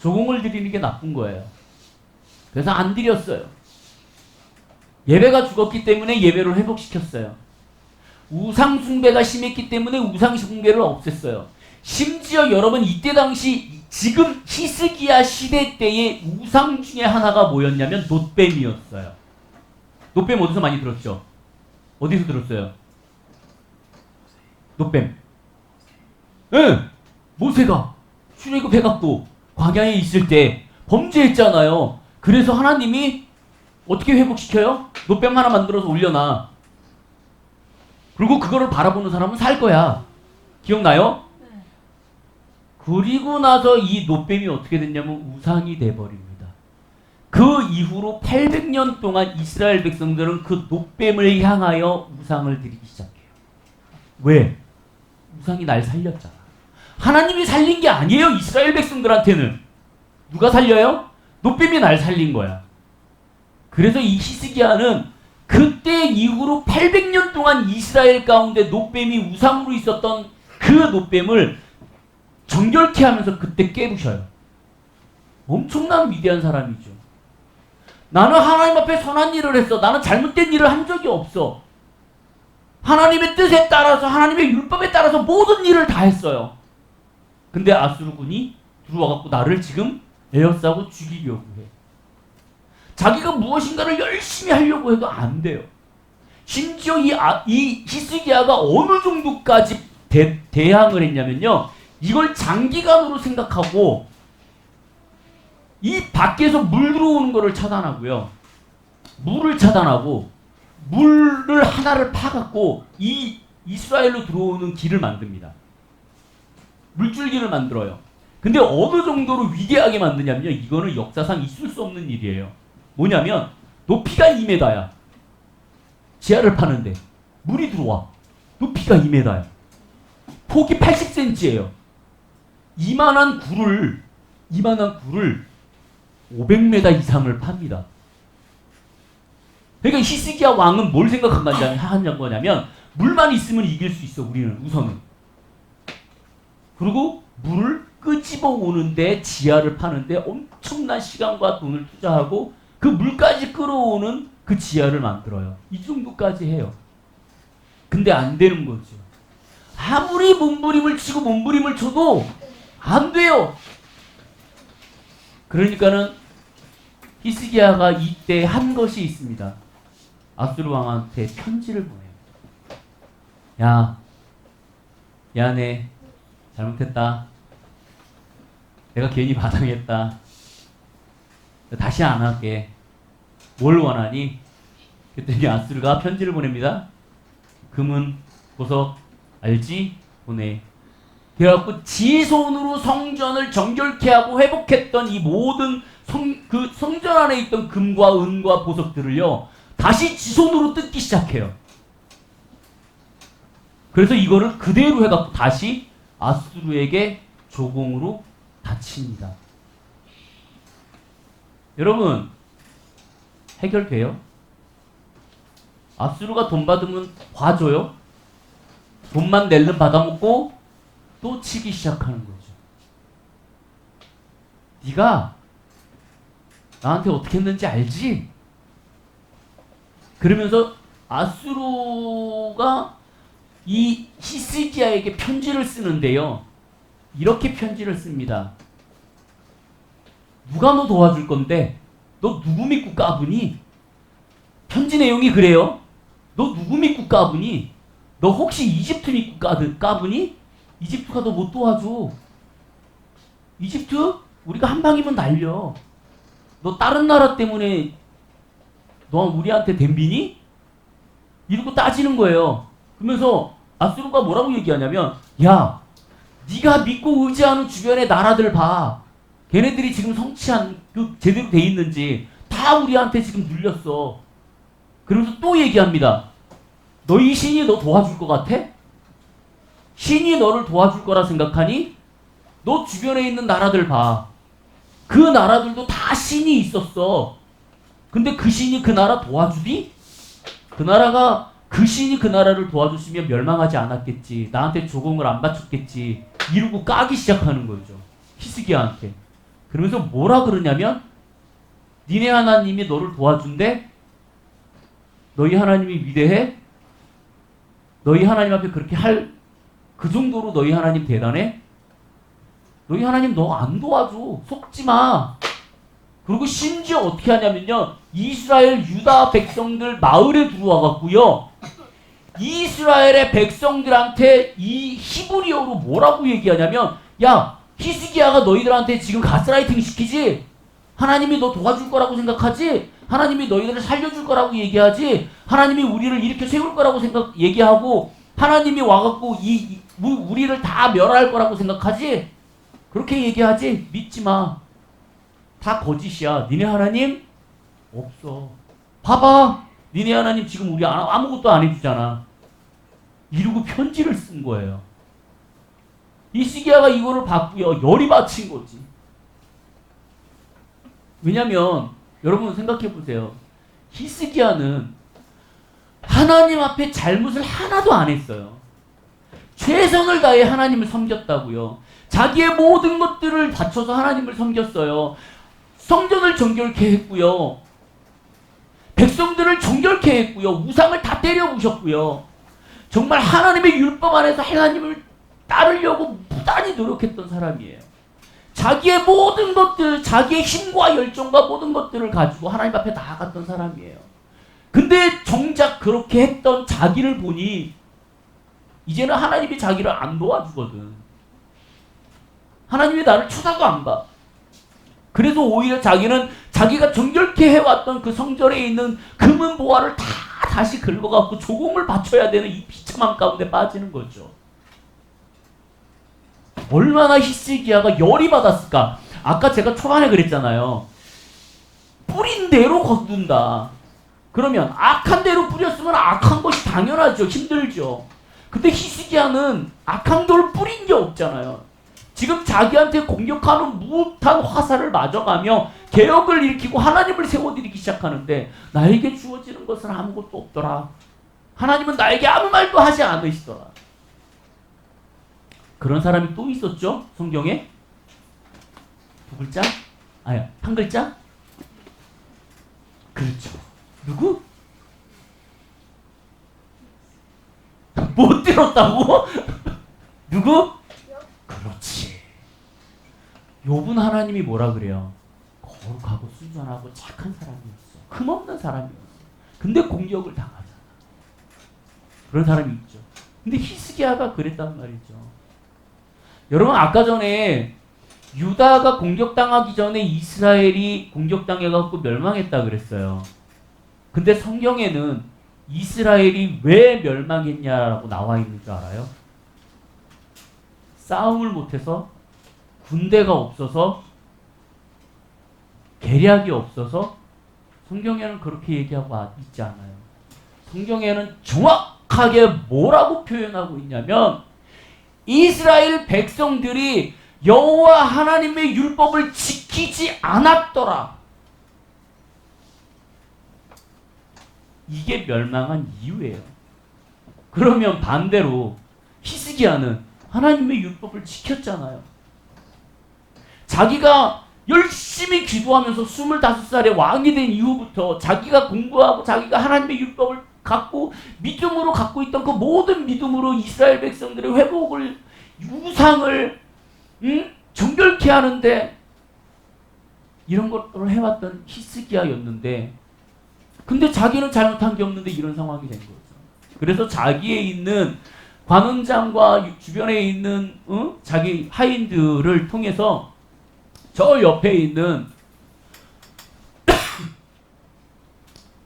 조공을 드리는 게 나쁜 거예요. 그래서 안 드렸어요. 예배가 죽었기 때문에 예배를 회복시켰어요. 우상 숭배가 심했기 때문에 우상 숭배를 없앴어요. 심지어 여러분, 이때 당시 지금 히스기야 시대 때의 우상 중에 하나가 뭐였냐면 놋뱀이었어요. 놋뱀 어디서 많이 들었죠? 어디서 들었어요? 놋뱀. 응! 모세가 출애굽해갖고 광야에 있을 때 범죄했잖아요. 그래서 하나님이 어떻게 회복시켜요? 놋뱀 하나 만들어서 올려놔. 그리고 그거를 바라보는 사람은 살 거야. 기억나요? 네. 그리고 나서 이 놋뱀이 어떻게 됐냐면 우상이 돼버립니다. 그 이후로 800년 동안 이스라엘 백성들은 그 놋뱀을 향하여 우상을 드리기 시작해요. 왜? 우상이 날 살렸잖아. 하나님이 살린 게 아니에요. 이스라엘 백성들한테는. 누가 살려요? 놋뱀이 날 살린 거야. 그래서 이 히스기야는 그때 이후로 800년 동안 이스라엘 가운데 놋뱀이 우상으로 있었던 그 놋뱀을 정결케 하면서 그때 깨부셔요. 엄청난 위대한 사람이죠. 나는 하나님 앞에 선한 일을 했어. 나는 잘못된 일을 한 적이 없어. 하나님의 뜻에 따라서, 하나님의 율법에 따라서 모든 일을 다 했어요. 근데 아수르군이 들어와갖고 나를 지금 에워싸고 죽이려고 해. 자기가 무엇인가를 열심히 하려고 해도 안 돼요. 심지어 이 히스기야가 어느 정도까지 대항을 했냐면요. 이걸 장기간으로 생각하고 이 밖에서 물 들어오는 거를 차단하고요. 물을 차단하고 물을 하나를 파갖고 이 이스라엘로 들어오는 길을 만듭니다. 물줄기를 만들어요. 근데 어느 정도로 위대하게 만드냐면요. 이거는 역사상 있을 수 없는 일이에요. 뭐냐면 높이가 2m야. 지하를 파는데 물이 들어와. 높이가 2m야. 폭이 80cm예요. 이만한 굴을 500m 이상을 팝니다. 그러니까 히스기야 왕은 뭘 생각한 거냐면 물만 있으면 이길 수 있어. 우리는 우선은. 그리고 물을 끄집어 오는데 지하를 파는데 엄청난 시간과 돈을 투자하고 그 물까지 끌어오는 그 지하를 만들어요. 이 정도까지 해요. 근데 안 되는 거죠. 아무리 몸부림을 치고 몸부림을 쳐도 안 돼요. 그러니까는 히스기야가 이때 한 것이 있습니다. 아수르 왕한테 편지를 보내요. 야, 미안해. 잘못했다. 내가 괜히 마당했다. 다시 안 할게. 뭘 원하니? 그랬더니 아수르가 편지를 보냅니다. 금은 보석 알지? 보내. 그래갖고 지 손으로 성전을 정결케 하고 회복했던 이 모든 그 성전 안에 있던 금과 은과 보석들을요 다시 지 손으로 뜯기 시작해요. 그래서 이거를 그대로 해갖고 다시 아수르에게 조공으로 바칩니다. 여러분, 해결돼요? 아수르가 돈 받으면 봐줘요? 돈만 낼름 받아먹고 또 치기 시작하는 거죠. 네가 나한테 어떻게 했는지 알지? 그러면서 아수르가 이 히스기야에게 편지를 쓰는데요. 이렇게 편지를 씁니다. 누가 너 도와줄 건데? 너 누구 믿고 까부니? 편지 내용이 그래요. 너 누구 믿고 까부니? 너 혹시 이집트 믿고 까부니? 이집트가 너 못 도와줘. 이집트? 우리가 한 방이면 날려. 너 다른 나라 때문에 너 우리한테 덤비니? 이러고 따지는 거예요. 그러면서 아수르가 뭐라고 얘기하냐면 야, 네가 믿고 의지하는 주변의 나라들 봐. 걔네들이 지금 성취한 제대로 돼 있는지 다 우리한테 지금 눌렸어. 그러면서 또 얘기합니다. 너희 신이 너 도와줄 것 같아? 신이 너를 도와줄 거라 생각하니? 너 주변에 있는 나라들 봐. 그 나라들도 다 신이 있었어. 근데 그 신이 그 나라 도와주니? 그 신이 그 나라를 도와줬으면 멸망하지 않았겠지. 나한테 조공을 안 바쳤겠지. 이러고 까기 시작하는 거죠. 히스기야한테. 그러면서 뭐라 그러냐면 니네 하나님이 너를 도와준대? 너희 하나님이 위대해? 너희 하나님 앞에 그렇게 그 정도로 너희 하나님 대단해? 너희 하나님 너 안 도와줘. 속지 마. 그리고 심지어 어떻게 하냐면요. 이스라엘 유다 백성들 마을에 들어와갖고요. 이스라엘의 백성들한테 이 히브리어로 뭐라고 얘기하냐면 야, 히스기야가 너희들한테 지금 가스라이팅 시키지? 하나님이 너 도와줄 거라고 생각하지? 하나님이 너희들을 살려줄 거라고 얘기하지? 하나님이 우리를 이렇게 세울 거라고 얘기하고 하나님이 와갖고 우리를 다 멸할 거라고 생각하지? 그렇게 얘기하지? 믿지 마. 다 거짓이야. 니네 하나님 없어. 봐봐. 니네 하나님 지금 우리 아무것도 안 해주잖아. 이러고 편지를 쓴 거예요. 히스기야가 이거를 받고요. 열이 받친 거지. 왜냐면 여러분 생각해 보세요. 히스기야는 하나님 앞에 잘못을 하나도 안 했어요. 최선을 다해 하나님을 섬겼다고요. 자기의 모든 것들을 바쳐서 하나님을 섬겼어요. 성전을 정결케 했고요. 백성들을 정결케 했고요. 우상을 다 때려 부셨고요. 정말 하나님의 율법 안에서 하나님을 따르려고 무단히 노력했던 사람이에요. 자기의 모든 것들, 자기의 힘과 열정과 모든 것들을 가지고 하나님 앞에 나아갔던 사람이에요. 근데 정작 그렇게 했던 자기를 보니 이제는 하나님이 자기를 안 도와주거든. 하나님이 나를 쳐다도 안 봐. 그래서 오히려 자기는 자기가 정결케 해왔던 그 성전에 있는 금은 보화를 다 다시 긁어갖고 조공을 바쳐야 되는 이 비참함 가운데 빠지는 거죠. 얼마나 히스기야가 열이 받았을까. 아까 제가 초반에 그랬잖아요. 뿌린 대로 거둔다. 그러면 악한 대로 뿌렸으면 악한 것이 당연하죠. 힘들죠. 근데 히스기야는 악한 돌 뿌린 게 없잖아요. 지금 자기한테 공격하는 무탄 화살을 맞아가며 개혁을 일으키고 하나님을 세워드리기 시작하는데 나에게 주어지는 것은 아무것도 없더라. 하나님은 나에게 아무 말도 하지 않으시더라. 그런 사람이 또 있었죠? 성경에? 두 글자? 아야, 한 글자? 그렇죠. 누구? 못 들었다고? 누구? 그렇지. 욥은 하나님이 뭐라 그래요? 거룩하고 순전하고 착한 사람이었어. 흠없는 사람이었어. 근데 공격을 당하잖아. 그런 사람이 있죠. 근데 히스기야가 그랬단 말이죠. 여러분 아까 전에 유다가 공격당하기 전에 이스라엘이 공격당해갖고 멸망했다 그랬어요. 근데 성경에는 이스라엘이 왜 멸망했냐라고 나와 있는 줄 알아요? 싸움을 못해서, 군대가 없어서, 계략이 없어서. 성경에는 그렇게 얘기하고 있지 않아요. 성경에는 정확하게 뭐라고 표현하고 있냐면 이스라엘 백성들이 여호와 하나님의 율법을 지키지 않았더라. 이게 멸망한 이유예요. 그러면 반대로 히스기야는 하나님의 율법을 지켰잖아요. 자기가 열심히 기도하면서 25살에 왕이 된 이후부터 자기가 공부하고 자기가 하나님의 율법을 갖고 믿음으로 갖고 있던 그 모든 믿음으로 이스라엘 백성들의 회복을, 우상을 정결케 하는데 이런 것들을 해왔던 히스기야였는데, 근데 자기는 잘못한 게 없는데 이런 상황이 된 거죠. 그래서 자기에 있는 관원장과 주변에 있는 자기 하인들을 통해서 저 옆에 있는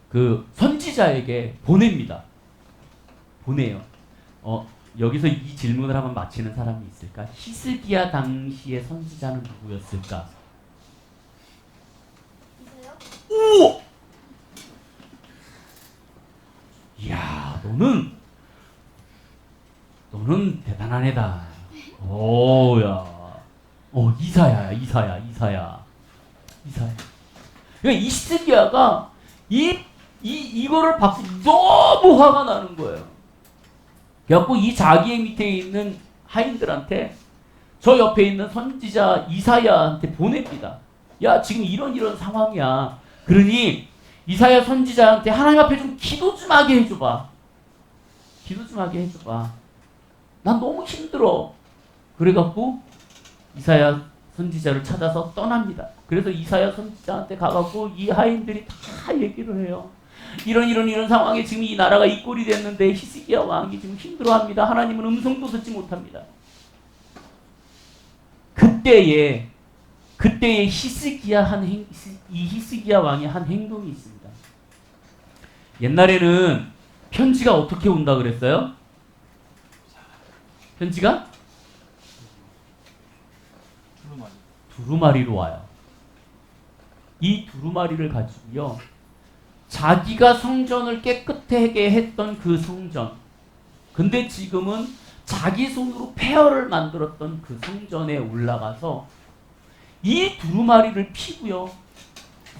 그 선지자에게 보냅니다. 보내요. 여기서 이 질문을 한번 맞히는 사람이 있을까? 히스기야 당시의 선지자는 누구였을까? 이세요? 오! 이야, 너는 대단한 애다. 오야. 이사야야. 그러니까 히스기야가 이거를 받고 너무 화가 나는 거예요. 그래갖고 이 자기의 밑에 있는 하인들한테 저 옆에 있는 선지자 이사야한테 보냅니다. 야, 지금 이런 상황이야. 그러니 이사야 선지자한테 하나님 앞에 좀 기도 좀 하게 해줘봐. 난 너무 힘들어. 그래갖고 이사야 선지자를 찾아서 떠납니다. 그래서 이사야 선지자한테 가갖고 이 하인들이 다 얘기를 해요. 이런 상황에 지금 이 나라가 이 꼴이 됐는데 히스기야 왕이 지금 힘들어합니다. 하나님은 음성도 듣지 못합니다. 그때에 히스기야 왕이 한 행동이 있습니다. 옛날에는 편지가 어떻게 온다 그랬어요? 편지가? 두루마리로 와요. 이 두루마리를 가지고요, 자기가 성전을 깨끗하게 했던 그 성전, 근데 지금은 자기 손으로 폐허를 만들었던 그 성전에 올라가서 이 두루마리를 피고요,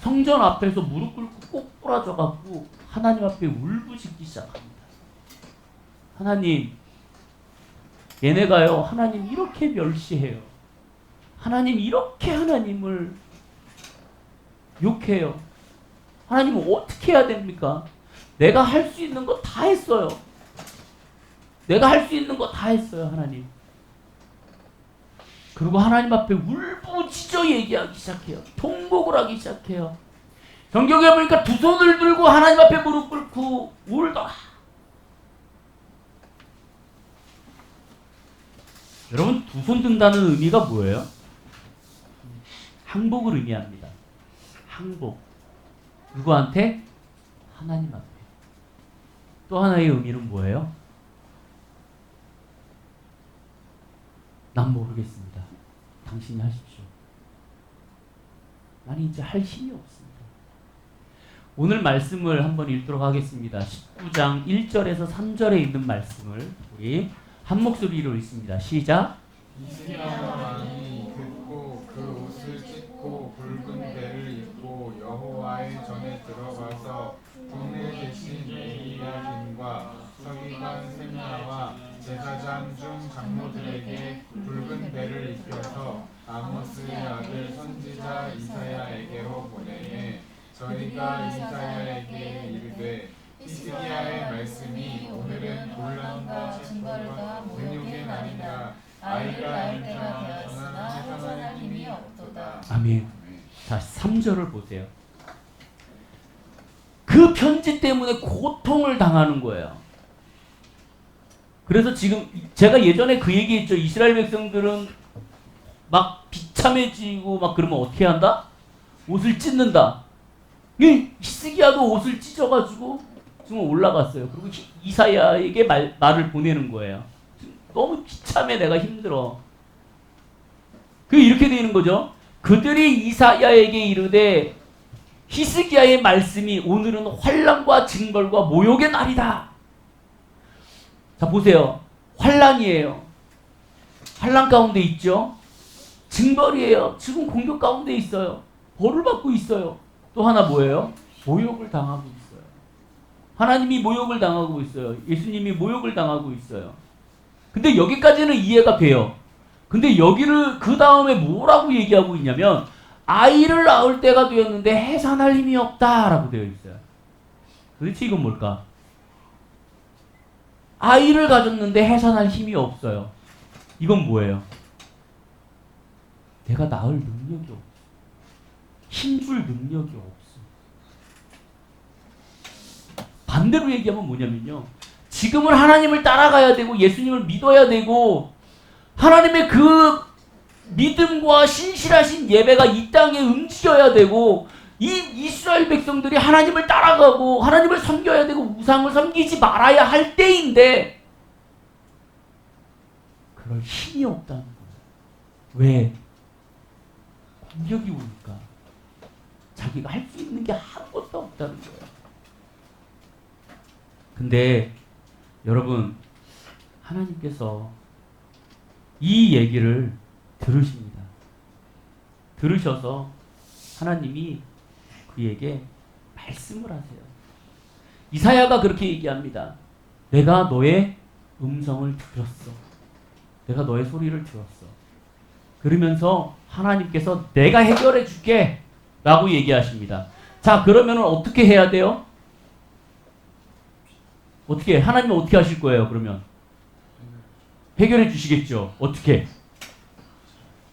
성전 앞에서 무릎 꿇고 꼭 부러져갖고 하나님 앞에 울부짖기 시작합니다. 하나님, 얘네가요 하나님 이렇게 멸시해요. 하나님 이렇게 하나님을 욕해요. 하나님은 어떻게 해야 됩니까? 내가 할 수 있는 거 다 했어요. 하나님. 그리고 하나님 앞에 울부짖어 얘기하기 시작해요. 통곡을 하기 시작해요. 성경에 보니까 두 손을 들고 하나님 앞에 무릎 꿇고 울더라. 여러분, 두 손 든다는 의미가 뭐예요? 항복을 의미합니다. 항복. 누구한테? 하나님 앞에. 또 하나의 의미는 뭐예요? 난 모르겠습니다. 당신이 하십시오. 나는 이제 할 힘이 없습니다. 오늘 말씀을 한번 읽도록 하겠습니다. 19장 1절에서 3절에 있는 말씀을 우리 한 목소리로 읽습니다. 시작. 히스기야 왕이 듣고 그 옷을 찢고 붉은 배를 입고 여호와의 전에 들어가서 국내 계신 엘리야김과 서기관 셈야와 제사장 중 장로들에게 붉은 배를 입혀서 아모스의 아들 선지자 이사야에게로 보내매 저희가 이사야에게 이르되 히스기야의 말씀이 오늘은 곤란과 책벌과 능욕의 날이라 아이가 낳을 때가 되었으나 해방할 힘이 없도다. 아멘. 자, 3절을 보세요. 그 편지 때문에 고통을 당하는 거예요. 그래서 지금 제가 예전에 그 얘기했죠. 이스라엘 백성들은 막 비참해지고 막 그러면 어떻게 한다? 옷을 찢는다. 히스기야도 옷을 찢어가지고 지금 올라갔어요. 그리고 이사야에게 말을 보내는 거예요. 너무 비참해, 내가 힘들어. 이렇게 되는 거죠. 그들이 이사야에게 이르되 히스기야의 말씀이 오늘은 환난과 징벌과 모욕의 날이다. 자, 보세요. 환난이에요. 환난 가운데 있죠. 징벌이에요. 지금 공격 가운데 있어요. 벌을 받고 있어요. 또 하나 뭐예요? 모욕을 당하고 있어요. 하나님이 모욕을 당하고 있어요. 예수님이 모욕을 당하고 있어요. 근데 여기까지는 이해가 돼요. 근데 여기를 그 다음에 뭐라고 얘기하고 있냐면 아이를 낳을 때가 되었는데 해산할 힘이 없다라고 되어 있어요. 도대체 이건 뭘까? 아이를 가졌는데 해산할 힘이 없어요. 이건 뭐예요? 내가 낳을 능력이 없어. 힘줄 능력이 없어. 반대로 얘기하면 뭐냐면요. 지금은 하나님을 따라가야 되고 예수님을 믿어야 되고 하나님의 그 믿음과 신실하신 예배가 이 땅에 움직여야 되고 이 이스라엘 백성들이 하나님을 따라가고 하나님을 섬겨야 되고 우상을 섬기지 말아야 할 때인데 그럴 힘이 없다는 거예요. 왜? 공격이 오니까 자기가 할 수 있는 게 아무것도 없다는 거예요. 근데 여러분, 하나님께서 이 얘기를 들으십니다. 들으셔서 하나님이 그에게 말씀을 하세요. 이사야가 그렇게 얘기합니다. 내가 너의 음성을 들었어. 내가 너의 소리를 들었어. 그러면서 하나님께서 내가 해결해 줄게 라고 얘기하십니다. 자, 그러면 어떻게 해야 돼요? 어떻게? 하나님은 어떻게 하실 거예요, 그러면? 해결해 주시겠죠. 어떻게?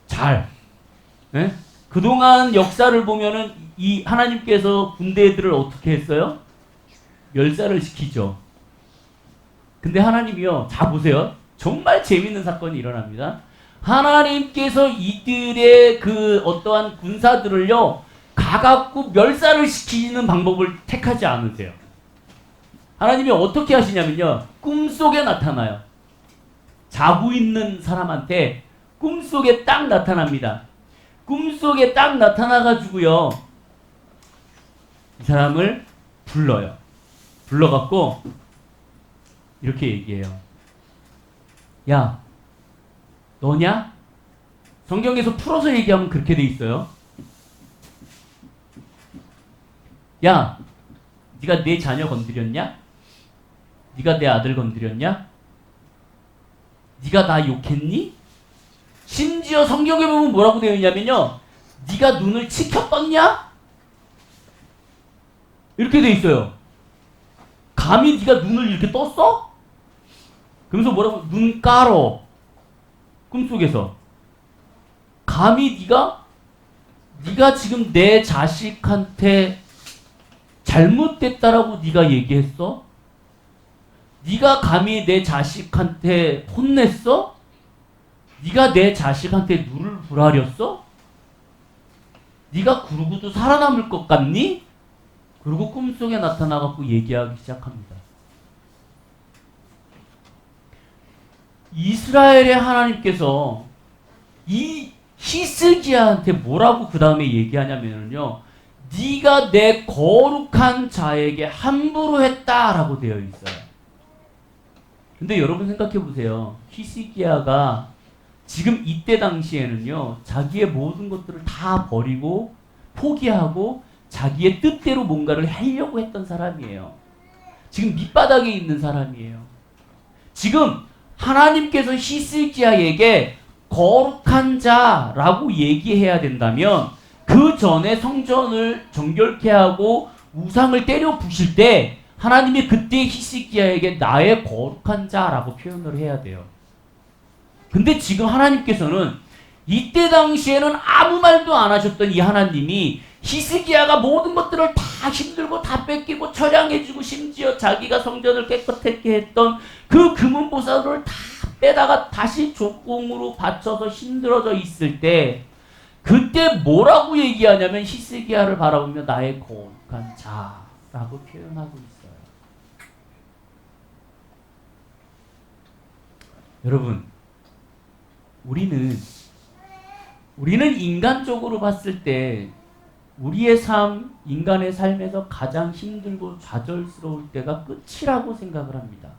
잘. 네? 그동안 역사를 보면은 이 하나님께서 군대들을 어떻게 했어요? 멸살을 시키죠. 근데 하나님이요. 자, 보세요. 정말 재밌는 사건이 일어납니다. 하나님께서 이들의 그 어떠한 군사들을요, 가갖고 멸살을 시키는 방법을 택하지 않으세요. 하나님이 어떻게 하시냐면요, 꿈속에 나타나요. 자고 있는 사람한테 꿈속에 딱 나타납니다. 꿈속에 딱 나타나가지고요, 이 사람을 불러요. 불러갖고 이렇게 얘기해요. 야, 너냐? 성경에서 풀어서 얘기하면 그렇게 돼 있어요. 야, 네가 내 자녀 건드렸냐? 네가 내 아들 건드렸냐? 네가 나 욕했니? 심지어 성경에 보면 뭐라고 되어 있냐면요, 네가 눈을 치켜 떴냐? 이렇게 돼 있어요. 감히 네가 눈을 이렇게 떴어? 그러면서 뭐라고? 눈 깔어. 꿈속에서. 감히 네가 지금 내 자식한테 잘못됐다라고 네가 얘기했어? 네가 감히 내 자식한테 혼냈어? 네가 내 자식한테 누를 불하렸어? 네가 그러고도 살아남을 것 같니? 그리고 꿈속에 나타나갖고 얘기하기 시작합니다. 이스라엘의 하나님께서 이 히스기야한테 뭐라고 그 다음에 얘기하냐면요, 네가 내 거룩한 자에게 함부로 했다라고 되어 있어요. 근데 여러분 생각해 보세요. 히스기야가 지금 이때 당시에는요, 자기의 모든 것들을 다 버리고 포기하고 자기의 뜻대로 뭔가를 하려고 했던 사람이에요. 지금 밑바닥에 있는 사람이에요. 지금 하나님께서 히스기야에게 거룩한 자라고 얘기해야 된다면 그 전에 성전을 정결케 하고 우상을 때려 부실 때 하나님이 그때 히스기야에게 나의 거룩한 자라고 표현을 해야 돼요. 근데 지금 하나님께서는 이때 당시에는 아무 말도 안 하셨던 이 하나님이 히스기야가 모든 것들을 다 힘들고 다 뺏기고 처량해지고 심지어 자기가 성전을 깨끗하게 했던 그 금은보살을 다 빼다가 다시 족공으로 받쳐서 힘들어져 있을 때 그때 뭐라고 얘기하냐면 히스기야를 바라보며 나의 거룩한 자라고 표현하고 있어요. 여러분, 우리는 인간적으로 봤을 때 우리의 삶, 인간의 삶에서 가장 힘들고 좌절스러울 때가 끝이라고 생각을 합니다.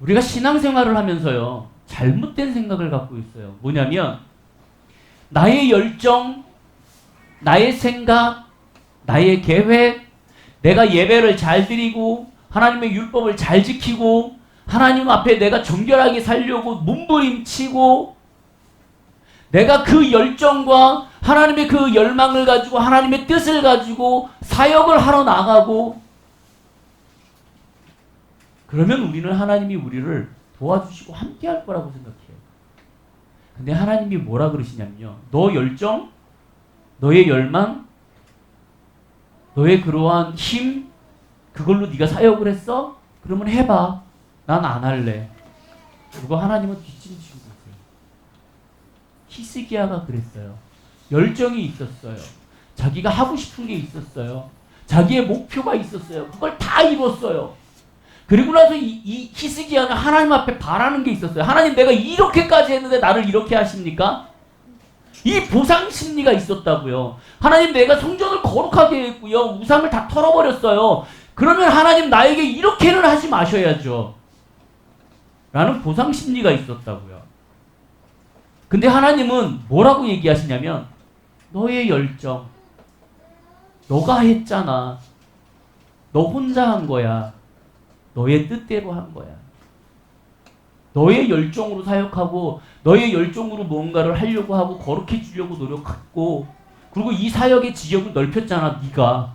우리가 신앙생활을 하면서요, 잘못된 생각을 갖고 있어요. 뭐냐면 나의 열정, 나의 생각, 나의 계획, 내가 예배를 잘 드리고 하나님의 율법을 잘 지키고 하나님 앞에 내가 정결하게 살려고 몸부림치고 내가 그 열정과 하나님의 그 열망을 가지고 하나님의 뜻을 가지고 사역을 하러 나가고 그러면 우리는 하나님이 우리를 도와주시고 함께 할 거라고 생각해요. 근데 하나님이 뭐라 그러시냐면요, 너 열정, 너의 열망, 너의 그러한 힘, 그걸로 네가 사역을 했어? 그러면 해봐. 난 안 할래. 그리고 하나님은 뒷짐지고 있어요. 히스기야가 그랬어요. 열정이 있었어요. 자기가 하고 싶은 게 있었어요. 자기의 목표가 있었어요. 그걸 다 이뤘어요. 그리고 나서 이 히스기야는 하나님 앞에 바라는 게 있었어요. 하나님, 내가 이렇게까지 했는데 나를 이렇게 하십니까? 이 보상 심리가 있었다고요. 하나님, 내가 성전을 거룩하게 했고요, 우상을 다 털어버렸어요. 그러면 하나님, 나에게 이렇게는 하지 마셔야죠. 라는 보상 심리가 있었다고요. 근데 하나님은 뭐라고 얘기하시냐면 너의 열정, 너가 했잖아. 너 혼자 한 거야. 너의 뜻대로 한 거야. 너의 열정으로 사역하고 너의 열정으로 무언가를 하려고 하고 거룩해지려고 노력했고 그리고 이 사역의 지역을 넓혔잖아, 네가.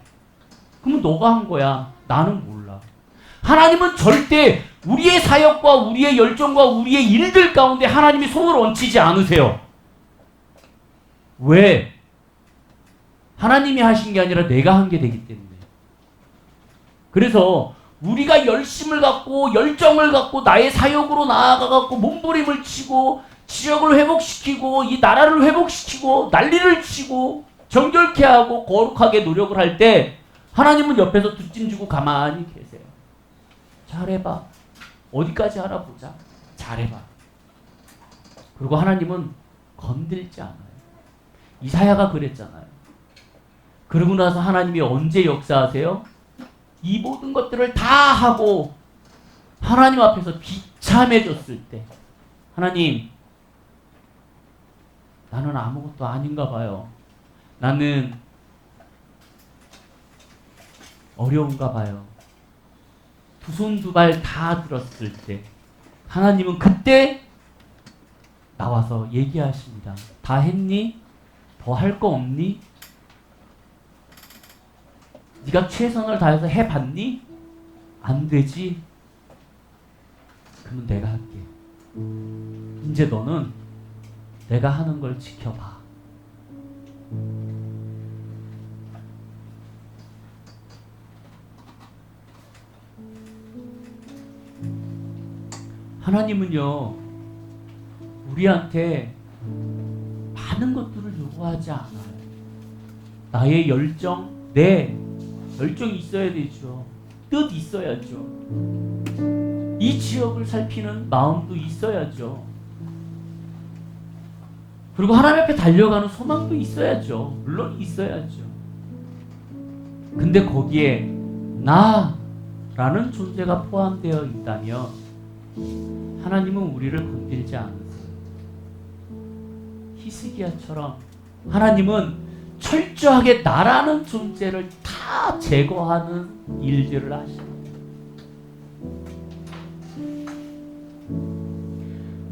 그러면 너가 한 거야. 나는 몰라. 하나님은 절대 우리의 사역과 우리의 열정과 우리의 일들 가운데 하나님이 손을 얹히지 않으세요. 왜? 하나님이 하신 게 아니라 내가 한 게 되기 때문에. 그래서 우리가 열심을 갖고 열정을 갖고 나의 사역으로 나아가갖고 몸부림을 치고 지역을 회복시키고 이 나라를 회복시키고 난리를 치고 정결케 하고 거룩하게 노력을 할 때 하나님은 옆에서 뒷짐지고 가만히 계세요. 잘해봐. 어디까지 알아보자. 잘해봐. 그리고 하나님은 건들지 않아요. 이사야가 그랬잖아요. 그러고 나서 하나님이 언제 역사하세요? 이 모든 것들을 다 하고 하나님 앞에서 비참해졌을 때, 하나님, 나는 아무것도 아닌가 봐요. 나는 어려운가 봐요. 두 손 두 발 다 들었을 때 하나님은 그때 나와서 얘기하십니다. 다 했니? 더 할 거 없니? 네가 최선을 다해서 해봤니? 안 되지? 그러면 내가 할게. 이제 너는 내가 하는 걸 지켜봐. 하나님은요, 우리한테 많은 것들을 요구하지 않아요. 나의 열정, 내 열정이 있어야 되죠. 뜻 있어야죠. 이 지역을 살피는 마음도 있어야죠. 그리고 하나님 앞에 달려가는 소망도 있어야죠. 물론 있어야죠. 근데 거기에 나라는 존재가 포함되어 있다면 하나님은 우리를 건들지 않으세요. 히스기야처럼 하나님은 철저하게 나라는 존재를 다 제거하는 일들을 하십니다.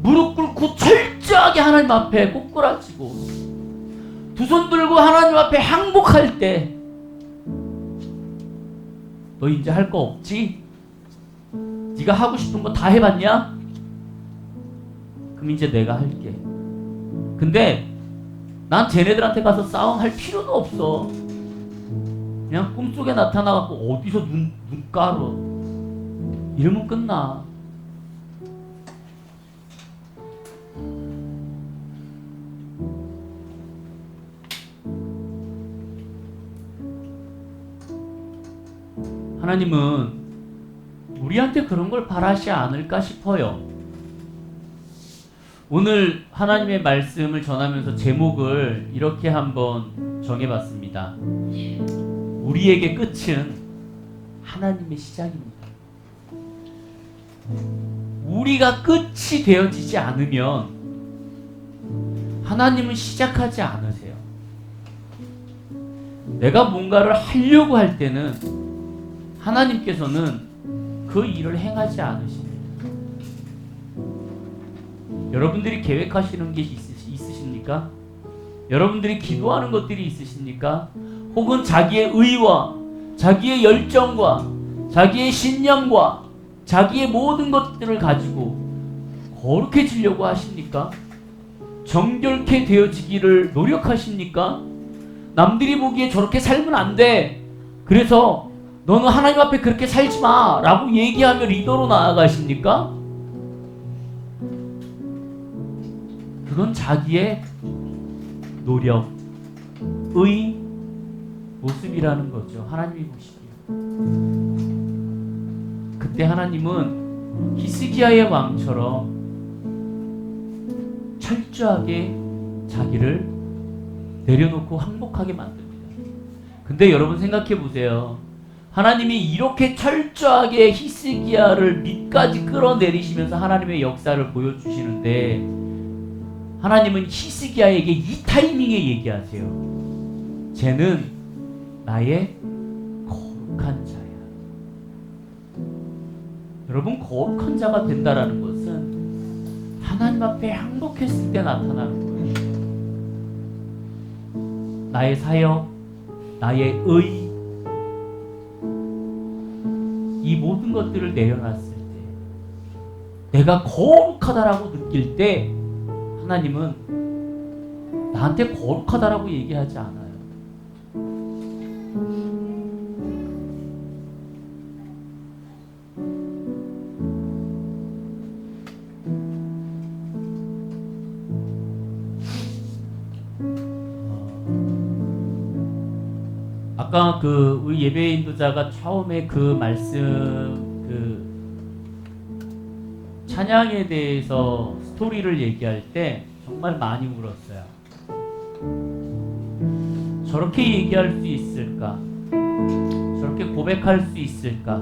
무릎 꿇고 철저하게 하나님 앞에 꼬꾸라지고 두 손 들고 하나님 앞에 항복할 때 너 이제 할 거 없지? 네가 하고 싶은 거 다 해봤냐? 그럼 이제 내가 할게. 근데 난 쟤네들한테 가서 싸움할 필요도 없어. 그냥 꿈속에 나타나갖고 어디서 눈 깔어. 이러면 끝나. 하나님은 우리한테 그런 걸 바라지 않을까 싶어요. 오늘 하나님의 말씀을 전하면서 제목을 이렇게 한번 정해봤습니다. 우리에게 끝은 하나님의 시작입니다. 우리가 끝이 되어지지 않으면 하나님은 시작하지 않으세요. 내가 뭔가를 하려고 할 때는 하나님께서는 그 일을 행하지 않으십니다. 여러분들이 계획하시는 게 있으십니까? 여러분들이 기도하는 것들이 있으십니까? 혹은 자기의 의와 자기의 열정과 자기의 신념과 자기의 모든 것들을 가지고 거룩해지려고 하십니까? 정결케 되어지기를 노력하십니까? 남들이 보기에 저렇게 살면 안 돼. 그래서 너는 하나님 앞에 그렇게 살지 마 라고 얘기하며 리더로 나아가십니까? 그건 자기의 노력의 모습이라는 거죠. 하나님이 보시기에. 그때 하나님은 히스기야의 왕처럼 철저하게 자기를 내려놓고 항복하게 만듭니다. 근데 여러분 생각해 보세요. 하나님이 이렇게 철저하게 히스기야를 밑까지 끌어내리시면서 하나님의 역사를 보여주시는데 하나님은 히스기야에게 이 타이밍에 얘기하세요. 쟤는 나의 거룩한 자야. 여러분, 거룩한 자가 된다라는 것은 하나님 앞에 항복했을 때 나타나는 거예요. 나의 사역, 나의 의, 이 모든 것들을 내려놨을 때 내가 거룩하다라고 느낄 때 하나님은 나한테 거룩하다라고 얘기하지 않아요. 아까 우리 예배 인도자가 처음에 그 말씀 찬양에 대해서 스토리를 얘기할 때 정말 많이 울었어요. 저렇게 얘기할 수 있을까? 저렇게 고백할 수 있을까?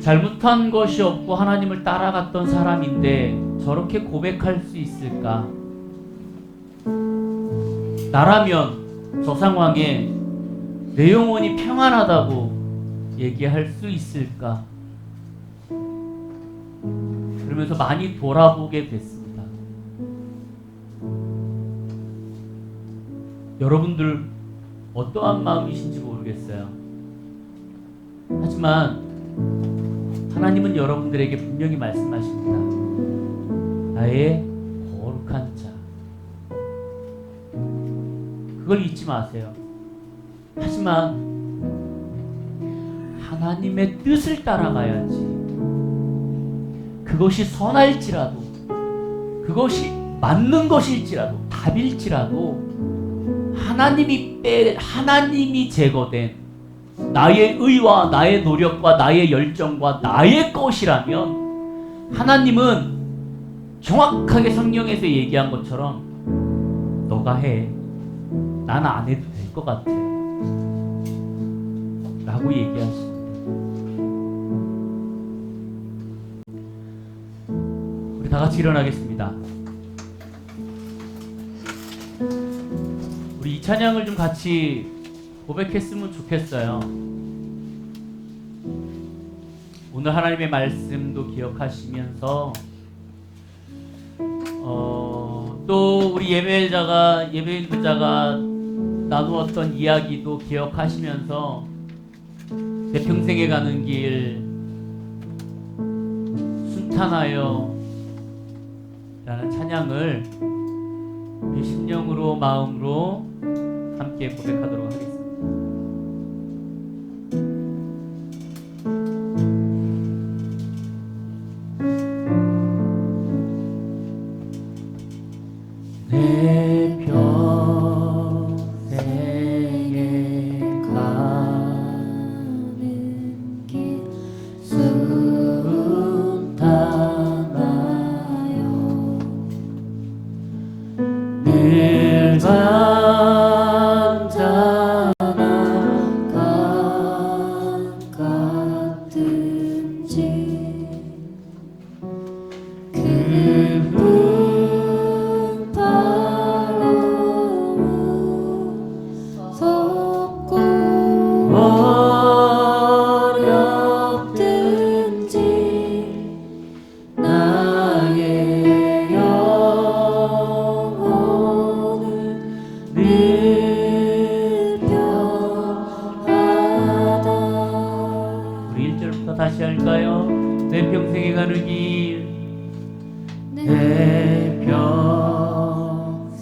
잘못한 것이 없고 하나님을 따라갔던 사람인데 저렇게 고백할 수 있을까? 나라면 저 상황에 내 영혼이 평안하다고 얘기할 수 있을까? 그러면서 많이 돌아보게 됐습니다. 여러분들 어떠한 마음이신지 모르겠어요. 하지만 하나님은 여러분들에게 분명히 말씀하십니다. 나의 거룩한 자. 그걸 잊지 마세요. 하지만 하나님의 뜻을 따라가야지. 그것이 선할지라도, 그것이 맞는 것일지라도, 답일지라도 하나님이 제거된 나의 의와 나의 노력과 나의 열정과 나의 것이라면 하나님은 정확하게 성경에서 얘기한 것처럼 너가 해. 난 안 해도 될 것 같아. 라고 얘기하십니다. 우리 다 같이 일어나겠습니다. 우리 이 찬양을 좀 같이 고백했으면 좋겠어요. 오늘 하나님의 말씀도 기억하시면서 또 우리 예배인도자가 나누었던 이야기도 기억하시면서 내 평생에 가는 길 순탄하여 라는 찬양을 우리 심령으로 마음으로 함께 고백하도록 하겠습니다. 내 평생에 가는 길 순탄하여 늘 잔잔한 강 같든지 그 바로 무섭고 어렵든지 나의 영혼은 늘 평안하다. 우리 1절부터 다시 할까요? 내 평생에 가는 길, 내 평생에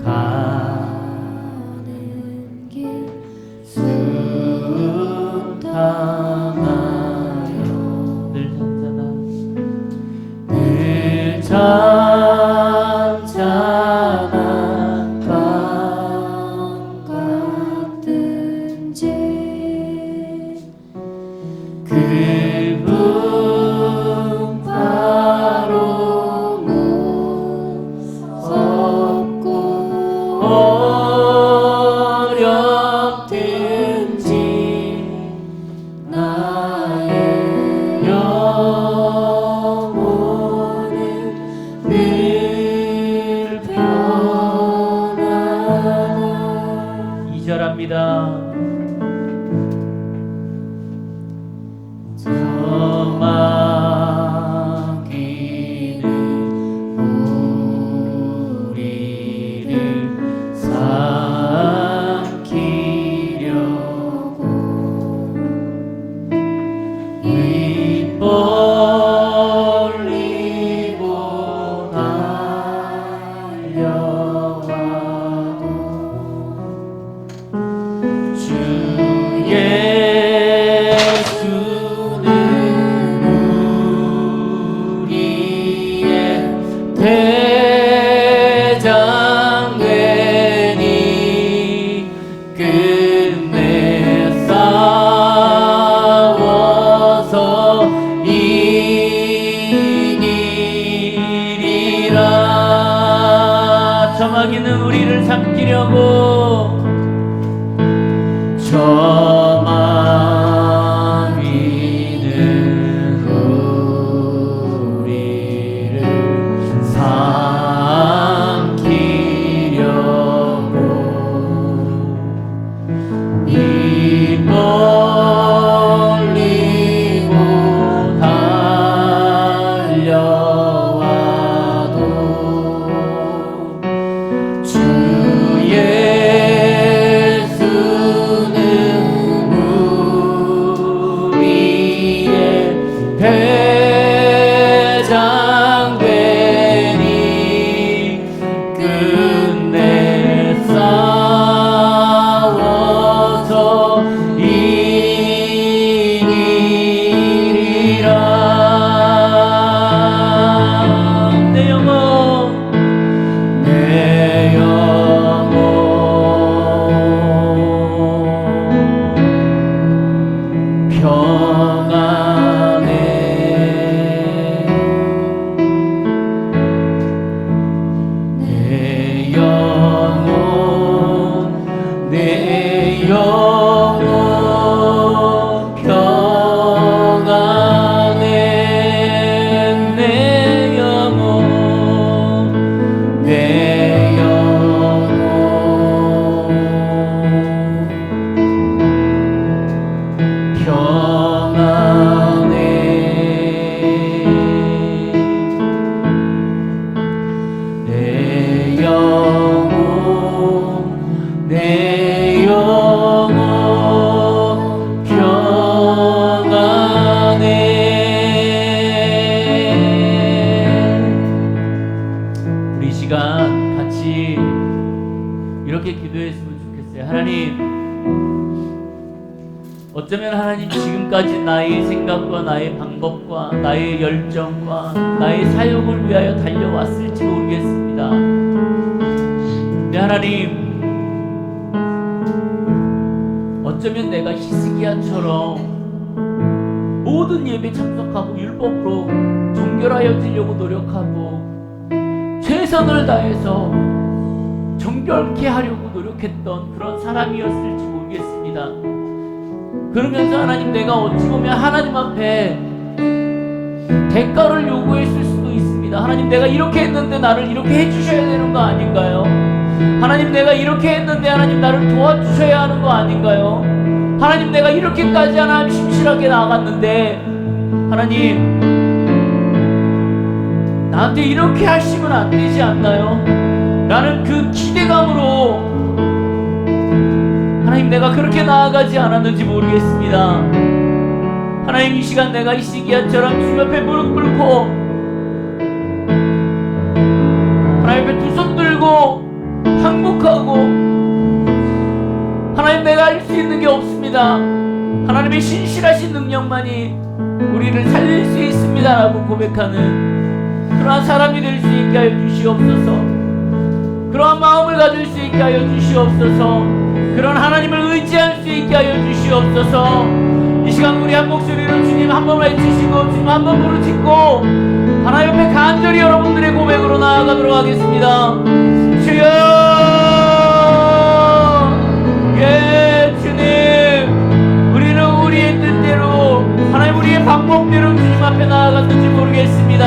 가는 길 순탄하여 늘 잔잔한 강 같든지 그분 바로 무섭고 어렵든지 나의 영혼은 늘 평안하다. 2절합니다. 마귀는 우리를 삼키려고 입 벌리고 달려와도 주 예수는 우리의 대장되니 끝내 싸워서 이기리라. 저 마귀는 우리를 삼키려고 저 마귀는 우리를 삼키려고 입 벌리고 달려와도 주 예수는 어쩌면 하나님 지금까지 나의 생각과 나의 방법과 나의 열정과 나의 사역을 위하여 달려왔을지 모르겠습니다. 네, 하나님, 어쩌면 내가 히스기야처럼 모든 예배 참석하고 율법으로 정결하여지려고 노력하고 최선을 다해서 정결케 하려고 노력했던 그런 사람이었을지 모르겠습니다. 그러면서 하나님, 내가 어찌 보면 하나님 앞에 대가를 요구했을 수도 있습니다. 하나님, 내가 이렇게 했는데 나를 이렇게 해주셔야 되는 거 아닌가요? 하나님, 내가 이렇게 했는데 하나님 나를 도와주셔야 하는 거 아닌가요? 하나님, 내가 이렇게까지 하나님 심실하게 나아갔는데 하나님, 나한테 이렇게 하시면 안 되지 않나요? 라는 그 기대감으로 하나님, 내가 그렇게 나아가지 않았는지 모르겠습니다. 하나님, 이 시간 내가 히스기야처럼 주님 앞에 무릎 꿇고 하나님 앞에 두 손 들고 항복하고 하나님, 내가 할 수 있는 게 없습니다. 하나님의 신실하신 능력만이 우리를 살릴 수 있습니다 라고 고백하는 그러한 사람이 될 수 있게 하여 주시옵소서. 그러한 마음을 가질 수 있게 하여 주시옵소서. 그런 하나님을 의지할 수 있게 하여 주시옵소서. 이 시간 우리 한 목소리로 주님 한 번 외치시고 주님 한 번 부르짖고 하나님 앞에 간절히 여러분들의 고백으로 나아가도록 하겠습니다. 주여, 예 주님, 우리는 우리의 뜻대로 하나님 우리의 방법대로 주님 앞에 나아갔는지 모르겠습니다.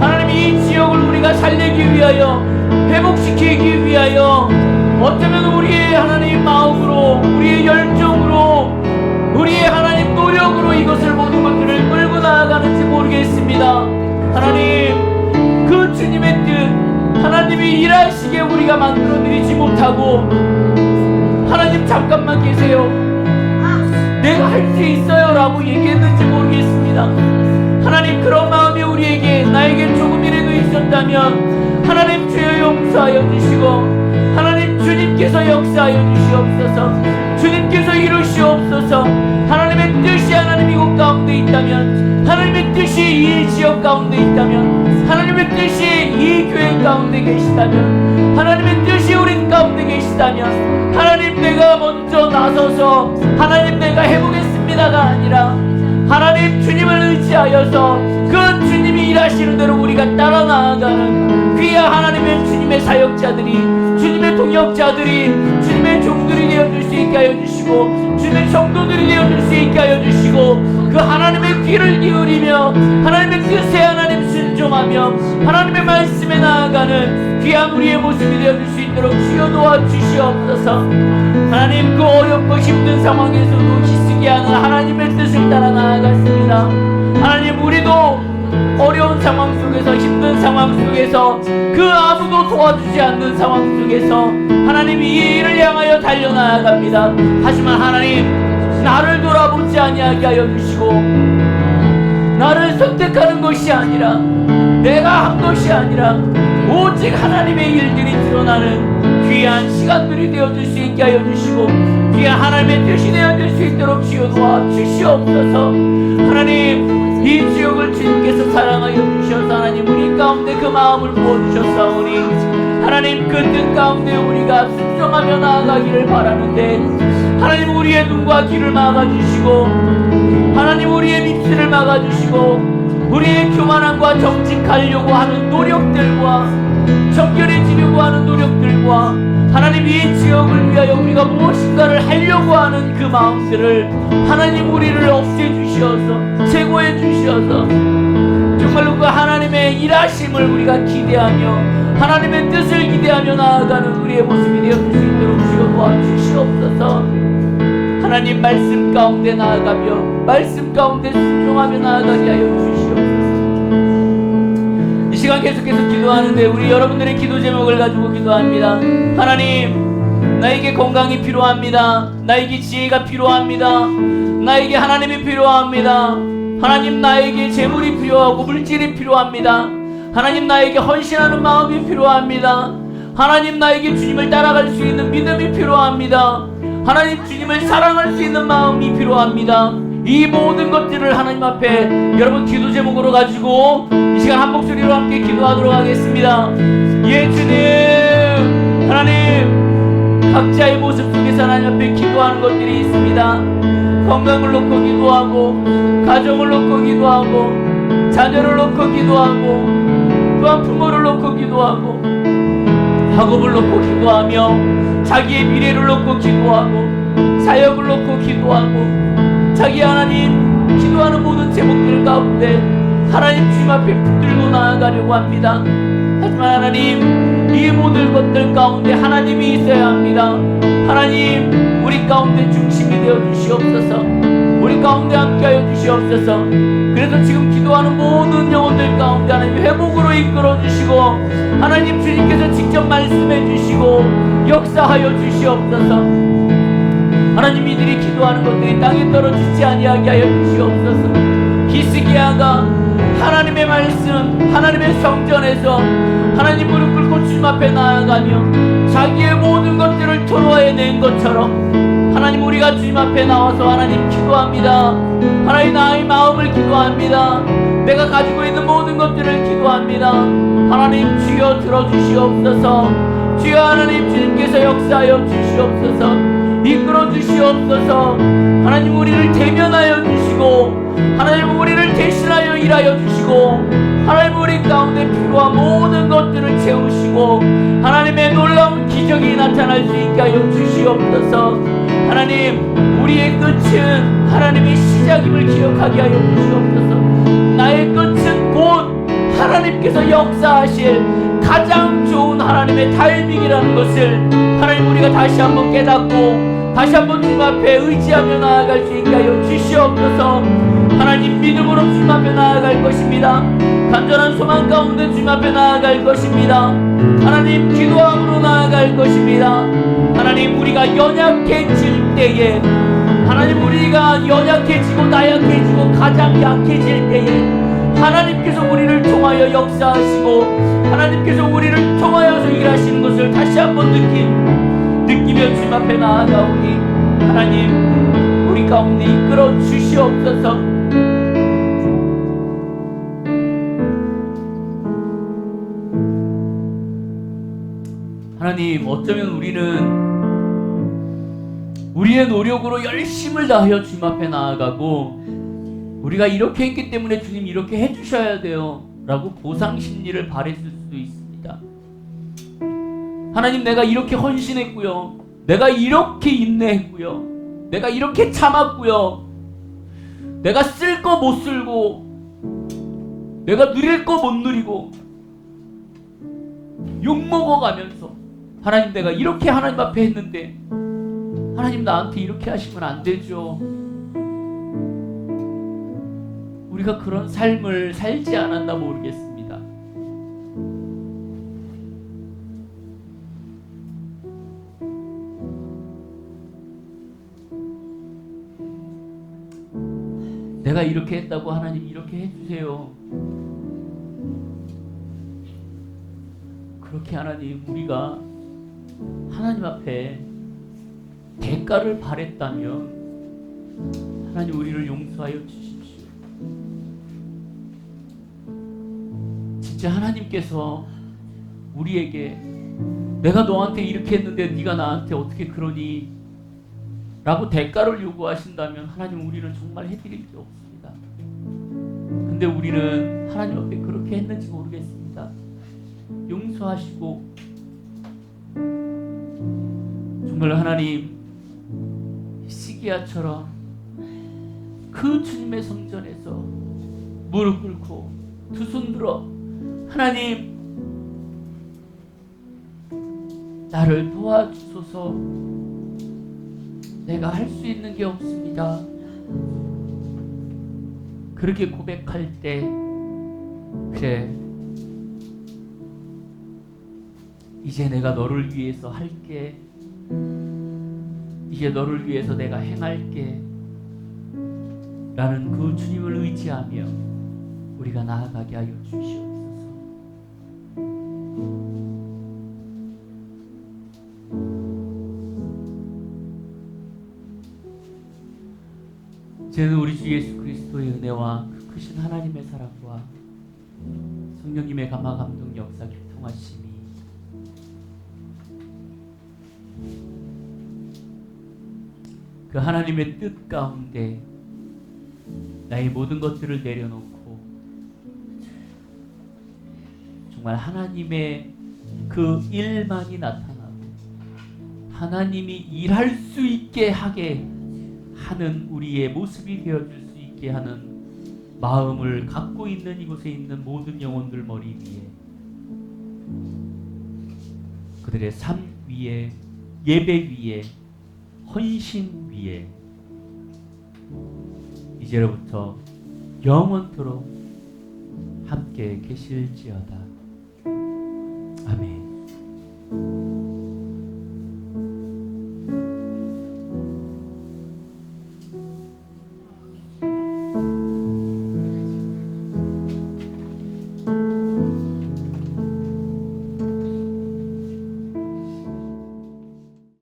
하나님, 이 지역을 우리가 살리기 위하여 회복시키기 위하여 어쩌면 우리의 하나님 마음으로 우리의 열정으로 우리의 하나님 노력으로 이것을 모든 것들을 끌고 나아가는지 모르겠습니다. 하나님, 그 주님의 뜻 하나님이 일하시게 우리가 만들어드리지 못하고 하나님 잠깐만 계세요, 내가 할 수 있어요 라고 얘기했는지 모르겠습니다. 하나님, 그런 마음이 우리에게 나에게 조금이라도 있었다면 하나님 주여 용서하여 주시고 하나님 주님께서 역사하여 주시옵소서. 주님께서 이루시옵소서. 하나님의 뜻이 하나님 이곳 가운데 있다면, 하나님의 뜻이 이 지역 가운데 있다면, 하나님의 뜻이 이 교회 가운데 계시다면, 하나님의 뜻이 우리 가운데 계시다면 하나님, 내가 먼저 나서서 하나님 내가 해보겠습니다가 아니라 하나님 주님을 의지하여서 그 주님이 일하시는 대로 우리가 따라 나아가는 귀한 하나님의 주님의 사역자들이, 주님의 동역자들이, 주님의 종들이 되어줄 수 있게 하여 주시고 주님의 성도들이 되어줄 수 있게 하여 주시고 그 하나님의 귀를 기울이며 하나님의 뜻에 하나님 순종하며 하나님의 말씀에 나아가는 귀한 우리의 모습이 되어줄 수 있도록 주여 도와주시옵소서. 하나님, 그 어렵고 힘든 상황에서도 히스기야는 하나님의 뜻을 따라 나아갔습니다. 하나님, 우리도 어려운 상황 속에서, 힘든 상황 속에서, 그 아무도 도와주지 않는 상황 속에서 하나님 이 일을 향하여 달려나아갑니다. 하지만 하나님, 나를 돌아보지 아니하게 하여 주시고 나를 선택하는 것이 아니라, 내가 한 것이 아니라 오직 하나님의 일들이 드러나는 귀한 시간들이 되어줄 수 있게 하여 주시고 귀한 하나님의 뜻이 되어줄 수 있도록 주여 도와주시옵소서. 하나님, 이 지역을 주님께서 사랑하여 주셔서 하나님 우리 가운데 그 마음을 부어주셨사오니 하나님, 그 뜻 가운데 우리가 순종하며 나아가기를 바라는데 하나님, 우리의 눈과 귀를 막아주시고 하나님 우리의 입술을 막아주시고 우리의 교만함과 정직하려고 하는 노력들과 정결해지려고 하는 노력들과 하나님 이 지역을 위하여 우리가 무엇인가를 하려고 하는 그 마음들을 하나님 우리를 없애주시어서 제거해 주시어서 정말로 그 하나님의 일하심을 우리가 기대하며 하나님의 뜻을 기대하며 나아가는 우리의 모습이 되어줄 수 있도록 주여 도와주시옵소서. 하나님, 말씀 가운데 나아가며 말씀 가운데 순종하며 나아가게 하여 주시옵소서. 이 시간 계속해서 기도하는데 우리 여러분들의 기도 제목을 가지고 기도합니다. 하나님, 나에게 건강이 필요합니다. 나에게 지혜가 필요합니다. 나에게 하나님이 필요합니다. 하나님, 나에게 재물이 필요하고 물질이 필요합니다. 하나님, 나에게 헌신하는 마음이 필요합니다. 하나님, 나에게 주님을 따라갈 수 있는 믿음이 필요합니다. 하나님 주님을 사랑할 수 있는 마음이 필요합니다. 이 모든 것들을 하나님 앞에 여러분 기도 제목으로 가지고 이 시간 한 목소리로 함께 기도하도록 하겠습니다. 예 주님, 하나님 각자의 모습 속에서 하나님 앞에 기도하는 것들이 있습니다. 건강을 놓고 기도하고, 가정을 놓고 기도하고, 자녀를 놓고 기도하고, 또한 부모를 놓고 기도하고, 학업을 놓고 기도하며, 자기의 미래를 놓고 기도하고, 사역을 놓고 기도하고, 자기 하나님 기도하는 모든 제목들 가운데 하나님 주님 앞에 붙들고 나아가려고 합니다. 하지만 하나님, 이 모든 것들 가운데 하나님이 있어야 합니다. 하나님, 우리 가운데 중심이 되어 주시옵소서. 우리 가운데 함께하여 주시옵소서. 그래서 지금 기도하는 모든 영혼들 가운데 하나님 회복으로 이끌어 주시고, 하나님 주님께서 직접 말씀해 주시고 역사하여 주시옵소서. 하나님, 이들이 기도하는 것들이 땅에 떨어지지 아니하게 하여 주시옵소서. 히스기야가 하나님의 말씀, 하나님의 성전에서 하나님 무릎 꿇고 주님 앞에 나아가며 자기의 모든 것들을 토로해낸 것처럼, 하나님 우리가 주님 앞에 나와서 하나님 기도합니다. 하나님, 나의 마음을 기도합니다. 내가 가지고 있는 모든 것들을 기도합니다. 하나님 주여 들어주시옵소서. 주여 하나님 주님께서 역사하여 주시옵소서. 이끌어 주시옵소서. 하나님 우리를 대면하여 주시고, 하나님 우리를 대신하여 일하여 주시고, 하나님 우리 가운데 필요한 모든 것들을 채우시고 하나님의 놀라운 기적이 나타날 수 있게 하여 주시옵소서. 하나님, 우리의 끝은 하나님의 시작임을 기억하게 하여 주시옵소서. 나의 끝은 곧 하나님께서 역사하실 가장 좋은 하나님의 타이밍이라는 것을 하나님 우리가 다시 한번 깨닫고 다시 한번 주님 앞에 의지하며 나아갈 수 있게 하여 주시옵소서. 하나님, 믿음으로 주님 앞에 나아갈 것입니다. 간절한 소망 가운데 주님 앞에 나아갈 것입니다. 하나님, 기도함으로 나아갈 것입니다. 하나님, 우리가 연약해질 때에, 하나님 우리가 연약해지고 나약해지고 가장 약해질 때에 하나님께서 우리를 통하여 역사하시고 하나님께서 우리를 통하여서 일하시는 것을 다시 한번 느끼며 주님 앞에 나아가오니, 하나님 우리 가운데 이끌어 주시옵소서. 하나님, 어쩌면 우리는 우리의 노력으로 열심을 다하여 주님 앞에 나아가고, 우리가 이렇게 했기 때문에 주님 이렇게 해주셔야 돼요 라고 보상심리를 바랬을 수도 있습니다. 하나님, 내가 이렇게 헌신했고요, 내가 이렇게 인내했고요, 내가 이렇게 참았고요, 내가 쓸 거 못 쓸고, 내가 누릴 거 못 누리고 욕먹어가면서, 하나님 내가 이렇게 하나님 앞에 했는데 하나님 나한테 이렇게 하시면 안 되죠. 우리가 그런 삶을 살지 않았나 모르겠습니다. 내가 이렇게 했다고 하나님 이렇게 해주세요. 그렇게 하나님, 우리가 하나님 앞에 대가를 바랬다면 하나님 우리를 용서하여 주십시오. 진짜 하나님께서 우리에게 내가 너한테 이렇게 했는데 네가 나한테 어떻게 그러니? 라고 대가를 요구하신다면 하나님, 우리는 정말 해드릴 게 없습니다. 근데 우리는 하나님 앞에 그렇게 했는지 모르겠습니다. 용서하시고, 정말 하나님, 시기야처럼 그 주님의 성전에서 무릎 꿇고 두 손 들어, 하나님 나를 도와주소서, 내가 할 수 있는 게 없습니다. 그렇게 고백할 때, 그래, 이제 내가 너를 위해서 할게, 이제 너를 위해서 내가 행할게 라는 그 주님을 의지하며 우리가 나아가게 하여 주시옵소서. 이제는 우리 주 예수 그리스도의 은혜와 그 크신 하나님의 사랑과 성령님의 감화 감동 역사 교통하심이 그 하나님의 뜻 가운데 나의 모든 것들을 내려놓고 정말 하나님의 그 일만이 나타나고 하나님이 일할 수 있게 하게 하는 우리의 모습이 되어줄 수 있게 하는 마음을 갖고 있는 이곳에 있는 모든 영혼들 머리 위에 그들의 삶 위에 예배 위에 헌신 위에 이제로부터 영원토록 함께 계실지어다. 아멘.